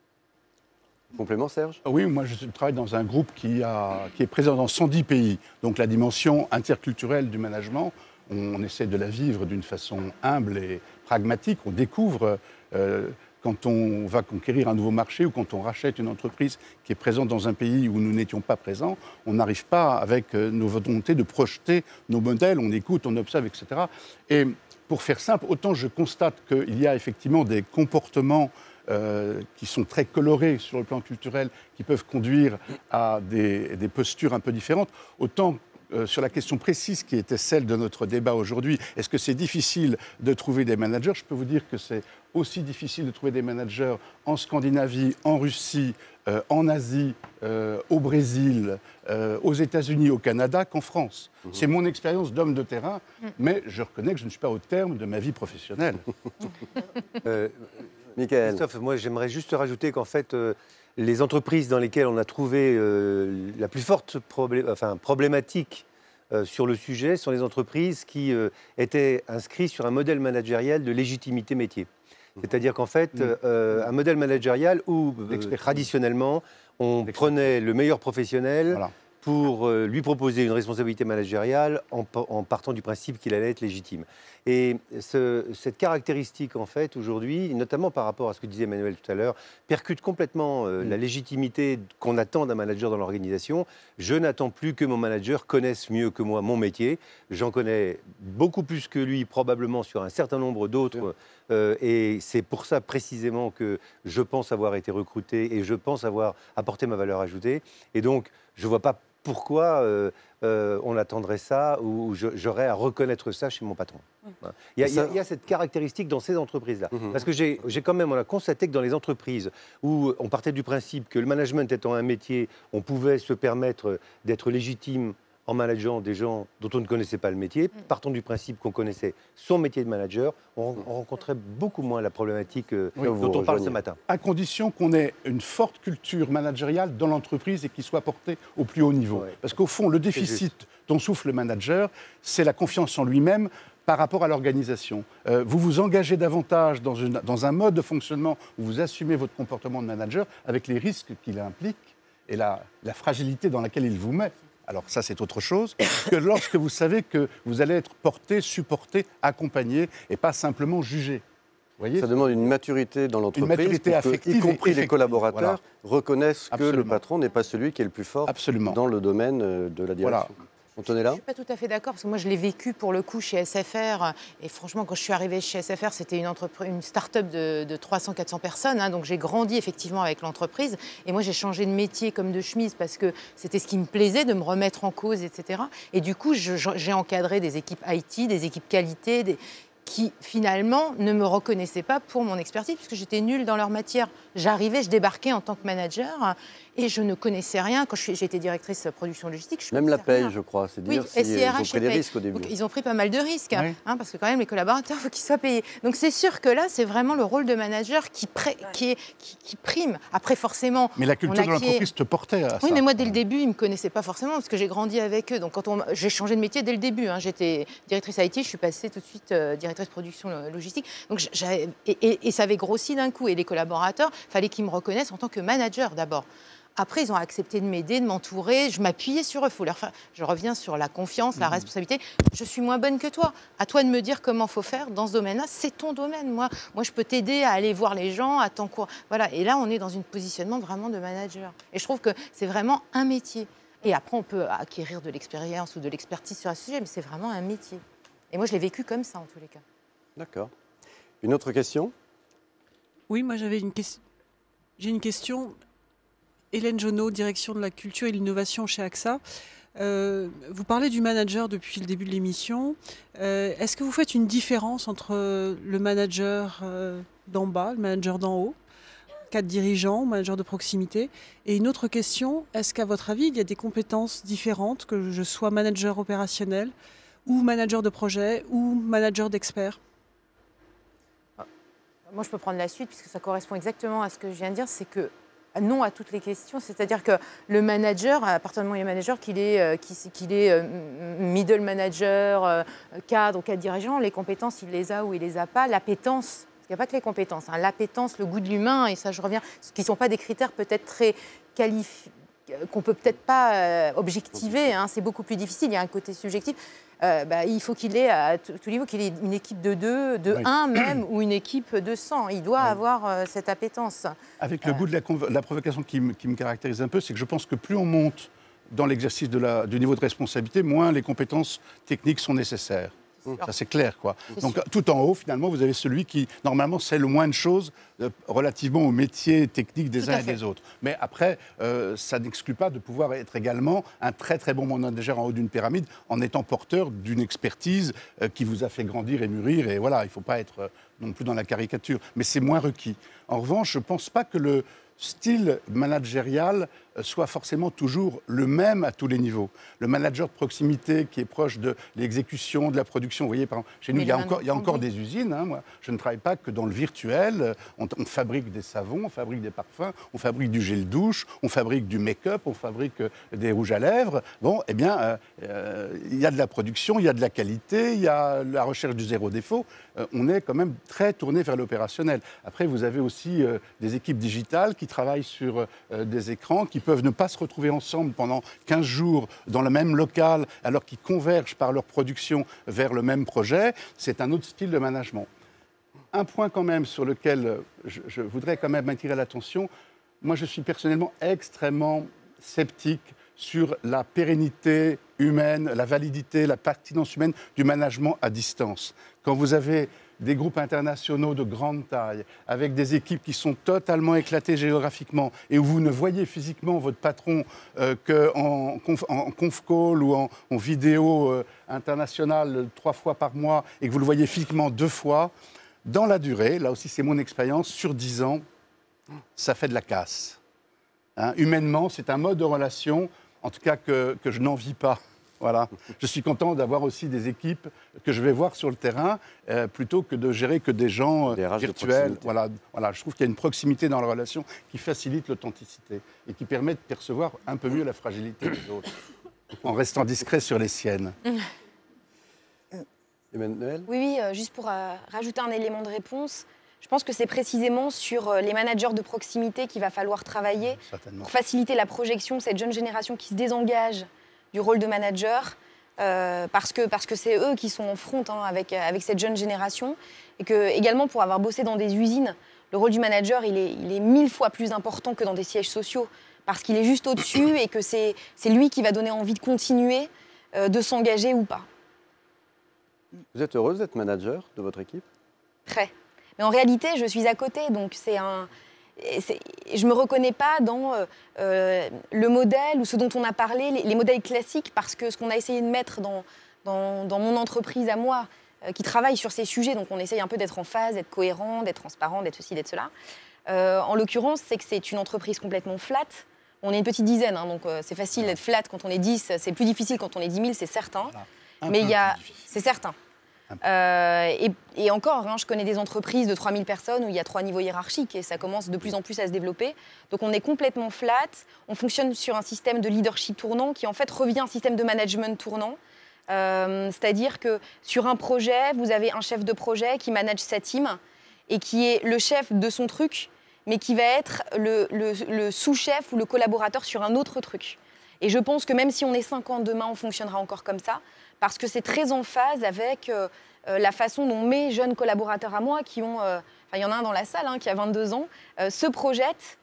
Complément, Serge? Oui, moi je travaille dans un groupe qui est présent dans 110 pays. Donc la dimension interculturelle du management, on essaie de la vivre d'une façon humble et pragmatique. On découvre quand on va conquérir un nouveau marché ou quand on rachète une entreprise qui est présente dans un pays où nous n'étions pas présents, on n'arrive pas avec nos volontés de projeter nos modèles, on écoute, on observe, etc. Et pour faire simple, autant je constate qu'il y a effectivement des comportements qui sont très colorés sur le plan culturel, qui peuvent conduire à des postures un peu différentes, autant sur la question précise qui était celle de notre débat aujourd'hui, est-ce que c'est difficile de trouver des managers? Je peux vous dire que c'est aussi difficile de trouver des managers en Scandinavie, en Russie, en Asie, au Brésil, aux États-Unis, au Canada qu'en France. C'est mon expérience d'homme de terrain, mais je reconnais que je ne suis pas au terme de ma vie professionnelle. Michael. Christophe, moi j'aimerais juste rajouter qu'en fait, les entreprises dans lesquelles on a trouvé la plus forte problématique sur le sujet sont les entreprises qui étaient inscrites sur un modèle managérial de légitimité métier. C'est-à-dire qu'en fait, un modèle managérial où traditionnellement, on prenait le meilleur professionnel pour lui proposer une responsabilité managériale en partant du principe qu'il allait être légitime. Et cette caractéristique, en fait, aujourd'hui, notamment par rapport à ce que disait Emmanuel tout à l'heure, percute complètement la légitimité qu'on attend d'un manager dans l'organisation. Je n'attends plus que mon manager connaisse mieux que moi mon métier. J'en connais beaucoup plus que lui, probablement sur un certain nombre d'autres. Et c'est pour ça précisément que je pense avoir été recruté et je pense avoir apporté ma valeur ajoutée. Et donc, je ne vois pas pourquoi on attendrait ça ou j'aurais à reconnaître ça chez mon patron. Il y a cette caractéristique dans ces entreprises-là. Parce que on a constaté que dans les entreprises où on partait du principe que le management étant un métier, on pouvait se permettre d'être légitime en manageant des gens dont on ne connaissait pas le métier, partant du principe qu'on connaissait son métier de manager, on rencontrait beaucoup moins la problématique dont on parle ce matin. À condition qu'on ait une forte culture managériale dans l'entreprise et qui soit portée au plus haut niveau. Ouais. Parce qu'au fond, le déficit dont souffre le manager, c'est la confiance en lui-même par rapport à l'organisation. Vous vous engagez davantage dans un mode de fonctionnement où vous assumez votre comportement de manager avec les risques qu'il implique et la fragilité dans laquelle il vous met. Alors ça, c'est autre chose que lorsque vous savez que vous allez être porté, supporté, accompagné et pas simplement jugé. Vous voyez, ça demande une maturité dans l'entreprise, y compris les collaborateurs reconnaissent que le patron n'est pas celui qui est le plus fort dans le domaine de la direction. Voilà. Je ne suis pas tout à fait d'accord, parce que moi, je l'ai vécu pour le coup chez SFR. Et franchement, quand je suis arrivée chez SFR, c'était une start-up de 300-400 personnes. Hein, donc, j'ai grandi effectivement avec l'entreprise. Et moi, j'ai changé de métier comme de chemise parce que c'était ce qui me plaisait, de me remettre en cause, etc. Et du coup, j'ai encadré des équipes IT, des équipes qualité, qui finalement ne me reconnaissaient pas pour mon expertise, puisque j'étais nulle dans leur matière. J'arrivais, je débarquais en tant que manager et je ne connaissais rien. Quand j'ai été directrice production logistique, même la paye, je crois, c'est dire s'ils ont pris des risques au début. Donc, ils ont pris pas mal de risques, hein, parce que quand même les collaborateurs, il faut qu'ils soient payés. Donc c'est sûr que là, c'est vraiment le rôle de manager qui prime. Après, forcément... Mais la culture de l'entreprise te portait à ça. Oui, mais moi, dès le début, ils ne me connaissaient pas forcément, parce que j'ai grandi avec eux. Donc quand j'ai changé de métier dès le début. Hein. J'étais directrice IT, je suis passée tout de suite directrice production logistique. Donc, et ça avait grossi d'un coup. Et les collaborateurs, il fallait qu'ils me reconnaissent en tant que manager d'abord. Après, ils ont accepté de m'aider, de m'entourer. Je m'appuyais sur eux. Je reviens sur la confiance, la responsabilité. Je suis moins bonne que toi. À toi de me dire comment il faut faire dans ce domaine-là. C'est ton domaine. Moi, je peux t'aider à aller voir les gens, à t'en cours. Voilà. Et là, on est dans un positionnement vraiment de manager. Et je trouve que c'est vraiment un métier. Et après, on peut acquérir de l'expérience ou de l'expertise sur un sujet, mais c'est vraiment un métier. Et moi, je l'ai vécu comme ça, en tous les cas. D'accord. Une autre question ? Oui, moi, j'ai une question. Hélène Jonot, direction de la culture et l'innovation chez AXA. Vous parlez du manager depuis le début de l'émission. Est-ce que vous faites une différence entre le manager d'en bas, le manager d'en haut, cadre dirigeant, manager de proximité? Et une autre question, est-ce qu'à votre avis, il y a des compétences différentes, que je sois manager opérationnel ou manager de projet ou manager d'expert? Moi, je peux prendre la suite, puisque ça correspond exactement à ce que je viens de dire, c'est que non à toutes les questions, c'est-à-dire que le manager, à partir du moment où il est manager, qu'il est middle manager, cadre ou cadre dirigeant, les compétences, il les a ou il les a pas. L'appétence, parce qu'il n'y a pas que les compétences, hein, l'appétence, le goût de l'humain, et ça je reviens, ce qui ne sont pas des critères peut-être très qu'on ne peut peut-être pas objectiver, hein, c'est beaucoup plus difficile, il y a un côté subjectif. Il faut qu'il ait, à tout niveau, qu'il ait une équipe de 2, de 1 même, ou une équipe de 100. Il doit avoir cette appétence. Avec le goût de la provocation qui me caractérise un peu, c'est que je pense que plus on monte dans l'exercice du niveau de responsabilité, moins les compétences techniques sont nécessaires. Ça, c'est clair, quoi. Donc, tout en haut, finalement, vous avez celui qui, normalement, sait le moins de choses relativement au métier technique des uns et des autres. Mais après, ça n'exclut pas de pouvoir être également un très, très bon manager en haut d'une pyramide en étant porteur d'une expertise qui vous a fait grandir et mûrir. Et voilà, il ne faut pas être non plus dans la caricature. Mais c'est moins requis. En revanche, je ne pense pas que le style managérial soit forcément toujours le même à tous les niveaux. Le manager de proximité qui est proche de l'exécution, de la production, vous voyez, par exemple, chez nous, il y a encore des usines. Hein, moi, je ne travaille pas que dans le virtuel. On fabrique des savons, on fabrique des parfums, on fabrique du gel douche, on fabrique du make-up, on fabrique des rouges à lèvres. Bon, eh bien, il y a de la production, il y a de la qualité, il y a la recherche du zéro défaut. On est quand même très tourné vers l'opérationnel. Après, vous avez aussi des équipes digitales qui travaillent sur des écrans, qui peuvent ne pas se retrouver ensemble pendant 15 jours dans le même local, alors qu'ils convergent par leur production vers le même projet. C'est un autre style de management. Un point quand même sur lequel je voudrais quand même attirer l'attention, moi je suis personnellement extrêmement sceptique sur la pérennité humaine, la validité, la pertinence humaine du management à distance. Quand vous avez des groupes internationaux de grande taille, avec des équipes qui sont totalement éclatées géographiquement et où vous ne voyez physiquement votre patron qu'en conf call ou en vidéo internationale 3 fois par mois et que vous le voyez physiquement 2 fois, dans la durée, là aussi c'est mon expérience, sur 10 ans, ça fait de la casse. Hein, humainement, c'est un mode de relation, en tout cas que je n'envie pas. Voilà. Je suis content d'avoir aussi des équipes que je vais voir sur le terrain plutôt que de gérer que des gens virtuels. Voilà, je trouve qu'il y a une proximité dans la relation qui facilite l'authenticité et qui permet de percevoir un peu mieux la fragilité des autres en restant discret sur les siennes. Emmanuelle ? Oui, juste pour rajouter un élément de réponse. Je pense que c'est précisément sur les managers de proximité qu'il va falloir travailler pour faciliter la projection de cette jeune génération qui se désengage du rôle de manager, parce que c'est eux qui sont en front avec cette jeune génération. Et que, également, pour avoir bossé dans des usines, le rôle du manager, il est 1000 fois plus important que dans des sièges sociaux, parce qu'il est juste au-dessus et que c'est lui qui va donner envie de continuer, de s'engager ou pas. Vous êtes heureuse d'être manager de votre équipe ? Très. Mais en réalité, je suis à côté, donc je ne me reconnais pas dans le modèle ou ce dont on a parlé, les modèles classiques, parce que ce qu'on a essayé de mettre dans mon entreprise à moi, qui travaille sur ces sujets, donc on essaye un peu d'être en phase, d'être cohérent, d'être transparent, d'être ceci, d'être cela. En l'occurrence, c'est que c'est une entreprise complètement flat. On est une petite dizaine, hein, donc c'est facile d'être flat quand on est 10, c'est plus difficile quand on est 10 000, c'est certain. Voilà. Mais c'est certain. Et encore, hein, je connais des entreprises de 3000 personnes où il y a 3 niveaux hiérarchiques et ça commence de plus en plus à se développer. Donc on est complètement flat, on fonctionne sur un système de leadership tournant qui en fait revient à un système de management tournant. C'est-à-dire que sur un projet, vous avez un chef de projet qui manage sa team et qui est le chef de son truc, mais qui va être le sous-chef ou le collaborateur sur un autre truc. Et je pense que même si on est 50 demain, on fonctionnera encore comme ça, parce que c'est très en phase avec la façon dont mes jeunes collaborateurs à moi, qui ont, il y en a un dans la salle qui a 22 ans, se projettent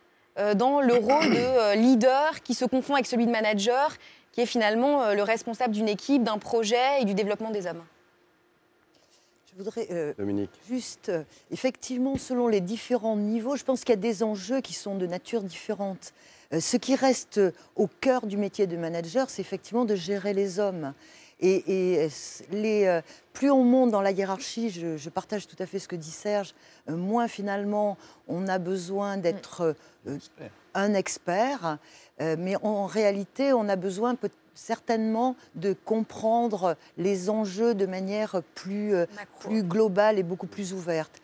dans le rôle de leader qui se confond avec celui de manager, qui est finalement le responsable d'une équipe, d'un projet et du développement des hommes. Je voudrais Dominique. juste, effectivement, selon les différents niveaux, je pense qu'il y a des enjeux qui sont de nature différente. Ce qui reste au cœur du métier de manager, c'est effectivement de gérer les hommes. Et plus on monte dans la hiérarchie, je partage tout à fait ce que dit Serge, moins finalement on a besoin d'être un expert, mais en réalité on a besoin certainement de comprendre les enjeux de manière plus globale et beaucoup plus ouverte.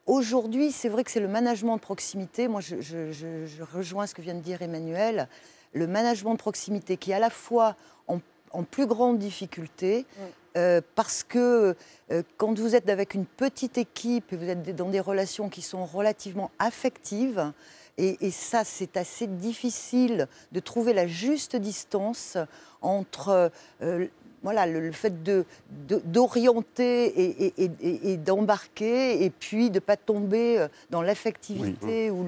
Aujourd'hui, c'est vrai que c'est le management de proximité. Moi, je rejoins ce que vient de dire Emmanuelle. Le management de proximité qui est à la fois en plus grande difficulté parce que quand vous êtes avec une petite équipe et vous êtes dans des relations qui sont relativement affectives, et ça, c'est assez difficile de trouver la juste distance entre voilà, le fait d'orienter et d'embarquer, et puis de ne pas tomber dans l'affectivité ou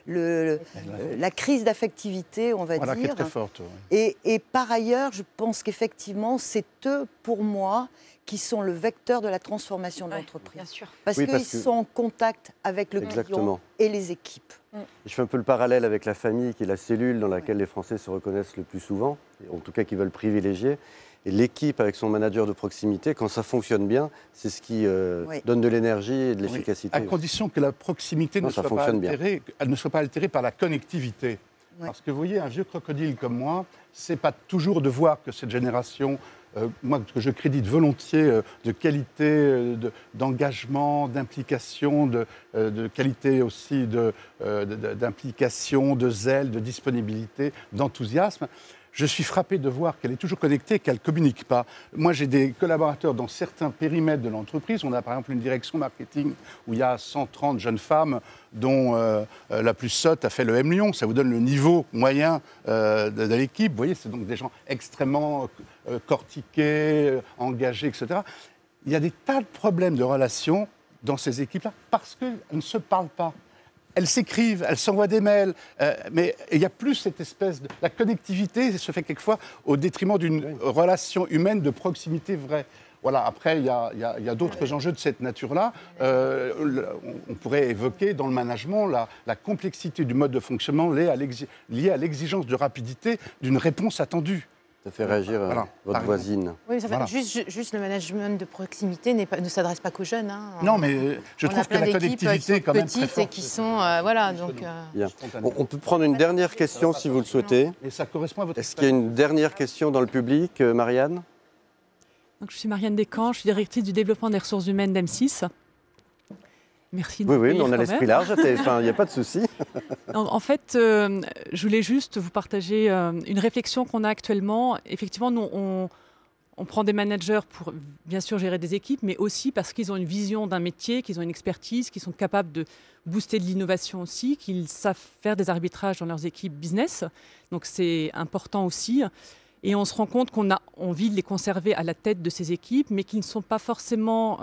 la crise d'affectivité, on va voilà, dire. Qui est très forte. Ouais. Et par ailleurs, je pense qu'effectivement, c'est eux, pour moi, qui sont le vecteur de la transformation de l'entreprise. Bien sûr. Parce qu'ils sont en contact avec le client et les équipes. Je fais un peu le parallèle avec la famille, qui est la cellule dans laquelle les Français se reconnaissent le plus souvent, en tout cas qui veulent privilégier. Et l'équipe avec son manager de proximité, quand ça fonctionne bien, c'est ce qui donne de l'énergie et de l'efficacité. À condition que la proximité ne soit pas altérée par la connectivité. Parce que vous voyez, un vieux crocodile comme moi, c'est pas toujours de voir que cette génération, moi que je crédite volontiers de qualité, d'engagement, d'implication, de qualité aussi d'implication, de zèle, de disponibilité, d'enthousiasme. Je suis frappé de voir qu'elle est toujours connectée et qu'elle ne communique pas. Moi, j'ai des collaborateurs dans certains périmètres de l'entreprise. On a par exemple une direction marketing où il y a 130 jeunes femmes, dont la plus sotte a fait le M Lyon. Ça vous donne le niveau moyen de l'équipe. Vous voyez, c'est donc des gens extrêmement cortiqués, engagés, etc. Il y a des tas de problèmes de relations dans ces équipes-là parce qu'elles ne se parlent pas. Elles s'écrivent, elles s'envoient des mails, mais il n'y a plus cette espèce de... La connectivité se fait quelquefois au détriment d'une relation humaine de proximité vraie. Voilà, après, il y a d'autres enjeux de cette nature-là. On pourrait évoquer dans le management la complexité du mode de fonctionnement liée à l'exigence de rapidité d'une réponse attendue. Ça fait réagir votre voisine. Oui, mais ça fait juste le management de proximité ne s'adresse pas qu'aux jeunes. Hein. Non, mais je trouve que la connectivité est quand même très forte. Et qui sont, voilà, donc... Bien. On peut prendre une dernière question si vous le souhaitez. Et ça correspond à votre... Est-ce qu'il y a une dernière question dans le public, Marianne? Donc, je suis Marianne Descamps, je suis directrice du développement des ressources humaines d'M6. Merci de Oui, on a l'esprit large, il n'y a pas de souci. En fait, je voulais juste vous partager une réflexion qu'on a actuellement. Effectivement, nous, on prend des managers pour, bien sûr, gérer des équipes, mais aussi parce qu'ils ont une vision d'un métier, qu'ils ont une expertise, qu'ils sont capables de booster de l'innovation aussi, qu'ils savent faire des arbitrages dans leurs équipes business. Donc, c'est important aussi. Et on se rend compte qu'on a envie de les conserver à la tête de ces équipes, mais qui n'ont pas forcément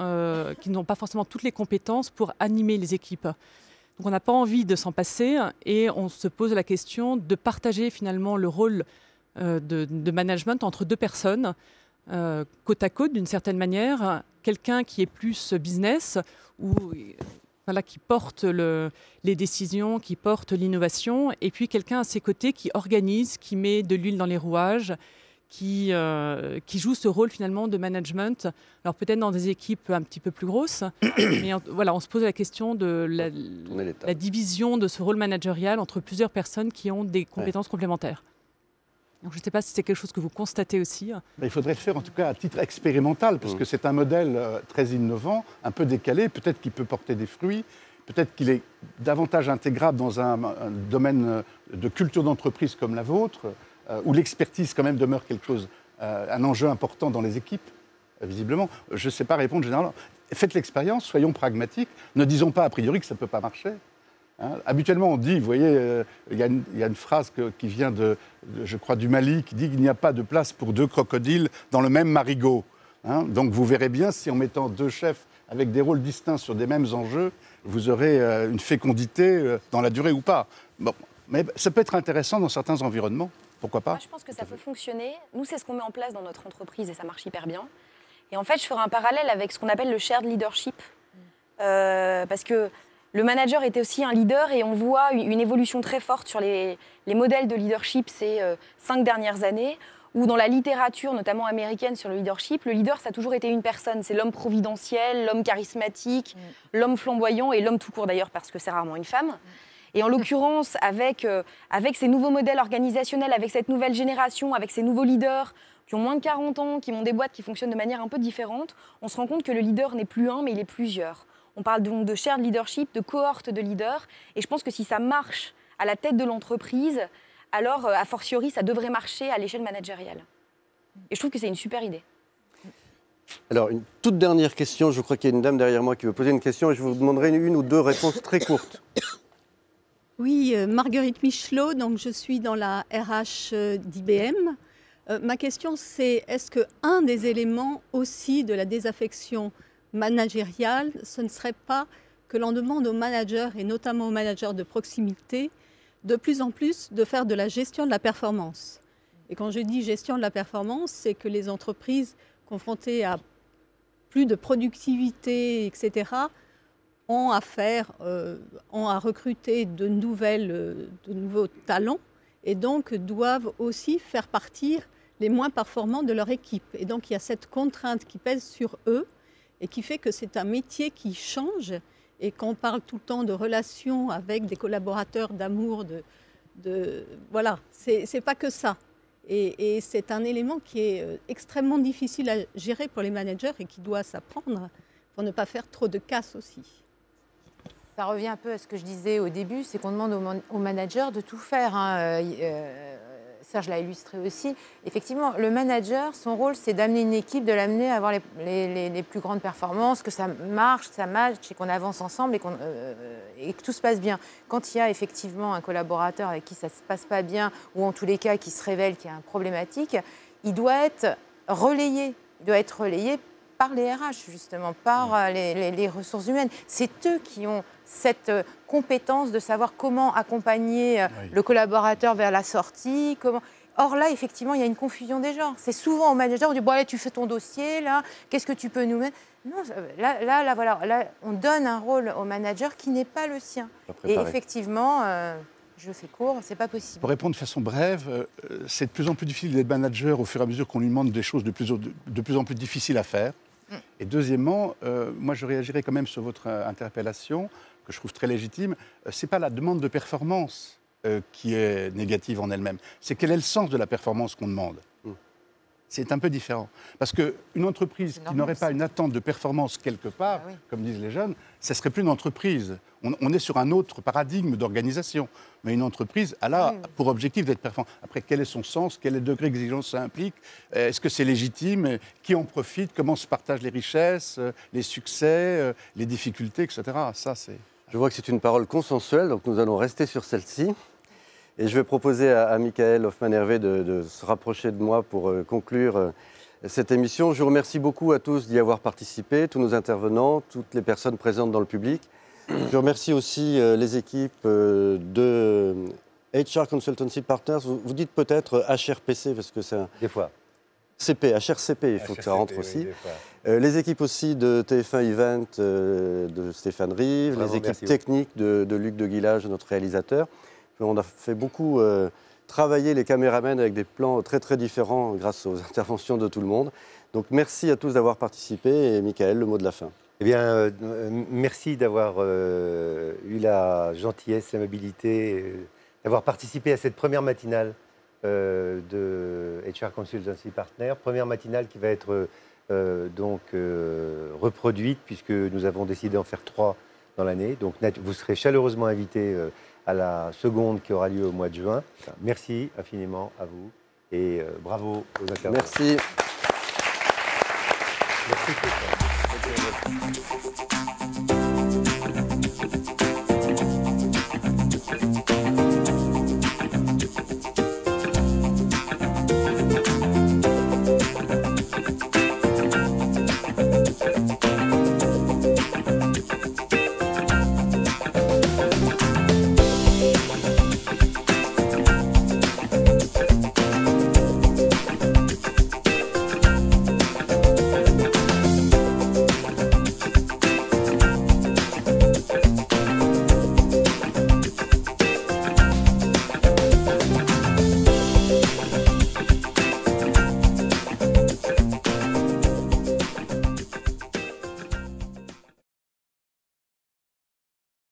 toutes les compétences pour animer les équipes. Donc on n'a pas envie de s'en passer et on se pose la question de partager finalement le rôle de management entre deux personnes, côte à côte d'une certaine manière. Quelqu'un qui est plus business ou... Voilà, qui porte les décisions, qui porte l'innovation, et puis quelqu'un à ses côtés qui organise, qui met de l'huile dans les rouages, qui joue ce rôle finalement de management. Alors peut-être dans des équipes un petit peu plus grosses, mais voilà, on se pose la question de la division de ce rôle managérial entre plusieurs personnes qui ont des compétences complémentaires. Donc, je ne sais pas si c'est quelque chose que vous constatez aussi. Il faudrait le faire en tout cas à titre expérimental, parce que c'est un modèle très innovant, un peu décalé, peut-être qu'il peut porter des fruits, peut-être qu'il est davantage intégrable dans un domaine de culture d'entreprise comme la vôtre, où l'expertise quand même demeure quelque chose, un enjeu important dans les équipes, visiblement. Je ne sais pas répondre généralement. Faites l'expérience, soyons pragmatiques, ne disons pas a priori que ça ne peut pas marcher. Habituellement, on dit, vous voyez, il y a une phrase qui vient je crois, du Mali, qui dit qu'il n'y a pas de place pour deux crocodiles dans le même marigot. Donc vous verrez bien, si en mettant deux chefs avec des rôles distincts sur des mêmes enjeux, vous aurez une fécondité dans la durée ou pas. Bon, mais ça peut être intéressant dans certains environnements, pourquoi pas? Moi, je pense que ça peut fonctionner. Nous, c'est ce qu'on met en place dans notre entreprise et ça marche hyper bien. Et en fait, je ferai un parallèle avec ce qu'on appelle le shared leadership. Parce que le manager était aussi un leader et on voit une évolution très forte sur les modèles de leadership ces 5 dernières années, où dans la littérature, notamment américaine, sur le leadership, le leader, ça a toujours été une personne. C'est l'homme providentiel, l'homme charismatique, l'homme flamboyant et l'homme tout court d'ailleurs, parce que c'est rarement une femme. Et en l'occurrence, avec ces nouveaux modèles organisationnels, avec cette nouvelle génération, avec ces nouveaux leaders qui ont moins de 40 ans, qui ont des boîtes qui fonctionnent de manière un peu différente, on se rend compte que le leader n'est plus un, mais il est plusieurs. On parle donc de shared leadership, de cohorte de leaders. Et je pense que si ça marche à la tête de l'entreprise, alors, a fortiori, ça devrait marcher à l'échelle managériale. Et je trouve que c'est une super idée. Alors, une toute dernière question. Je crois qu'il y a une dame derrière moi qui veut poser une question et je vous demanderai une ou deux réponses très courtes. Oui, Marguerite Michelot, donc je suis dans la RH d'IBM. Ma question, c'est est-ce qu'un des éléments aussi de la désaffection managériale, ce ne serait pas que l'on demande aux managers, et notamment aux managers de proximité, de plus en plus de faire de la gestion de la performance. Et quand je dis gestion de la performance, c'est que les entreprises confrontées à plus de productivité, etc., ont à recruter de nouveaux talents et donc doivent aussi faire partir les moins performants de leur équipe. Et donc il y a cette contrainte qui pèse sur eux et qui fait que c'est un métier qui change. Et qu'on parle tout le temps de relations avec des collaborateurs, d'amour, voilà, c'est pas que ça. Et c'est un élément qui est extrêmement difficile à gérer pour les managers et qui doit s'apprendre pour ne pas faire trop de casse aussi. Ça revient un peu à ce que je disais au début, c'est qu'on demande aux managers de tout faire. Serge l'a illustré aussi. Effectivement, le manager, son rôle, c'est d'amener une équipe, de l'amener à avoir les plus grandes performances, que ça marche, que ça matche et qu'on avance ensemble et que tout se passe bien. Quand il y a effectivement un collaborateur avec qui ça ne se passe pas bien ou en tous les cas qui se révèle qu'il y a une problématique, il doit être relayé. Il doit être relayé par les RH, justement, par les ressources humaines. C'est eux qui ont cette compétence de savoir comment accompagner le collaborateur vers la sortie. Or là, effectivement, il y a une confusion des genres. C'est souvent au manager, on dit, bon, allez, tu fais ton dossier, là, qu'est-ce que tu peux nous mettre? Non, là, on donne un rôle au manager qui n'est pas le sien. Et effectivement, je fais court, c'est pas possible. Pour répondre de façon brève, c'est de plus en plus difficile d'être manager au fur et à mesure qu'on lui demande des choses de plus en plus difficiles à faire. Et deuxièmement, moi je réagirais quand même sur votre interpellation, que je trouve très légitime. Ce n'est pas la demande de performance qui est négative en elle-même, c'est quel est le sens de la performance qu'on demande. C'est un peu différent. Parce qu'une entreprise qui n'aurait pas une attente de performance quelque part, comme disent les jeunes, ça ne serait plus une entreprise. On est sur un autre paradigme d'organisation. Mais une entreprise, elle a pour objectif d'être performante. Après, quel est son sens? Quel est le degré d'exigence ça implique? Est-ce que c'est légitime? Qui en profite? Comment se partagent les richesses, les succès, les difficultés, etc. Ça, c'est... Je vois que c'est une parole consensuelle, donc nous allons rester sur celle-ci. Et je vais proposer à Michael Hoffmann-Hervé de se rapprocher de moi pour conclure cette émission. Je vous remercie beaucoup à tous d'y avoir participé, tous nos intervenants, toutes les personnes présentes dans le public. Je remercie aussi les équipes de HR Consultancy Partners. Vous dites peut-être HRPC, parce que c'est un... Des fois. HRCP, il faut que ça rentre aussi. Les équipes aussi de TF1 Event de Stéphane Rive, les équipes techniques de Luc de Guillage, notre réalisateur. On a fait beaucoup travailler les caméramans avec des plans très très différents grâce aux interventions de tout le monde. Donc merci à tous d'avoir participé et Michael, le mot de la fin. Eh bien, merci d'avoir eu la gentillesse, l'amabilité, d'avoir participé à cette première matinale de HR Consultancy Partners. Première matinale qui va être reproduite puisque nous avons décidé d'en faire 3 dans l'année. Donc vous serez chaleureusement invités à la seconde qui aura lieu au mois de juin. Merci infiniment à vous et bravo aux intervenants. Merci. Merci.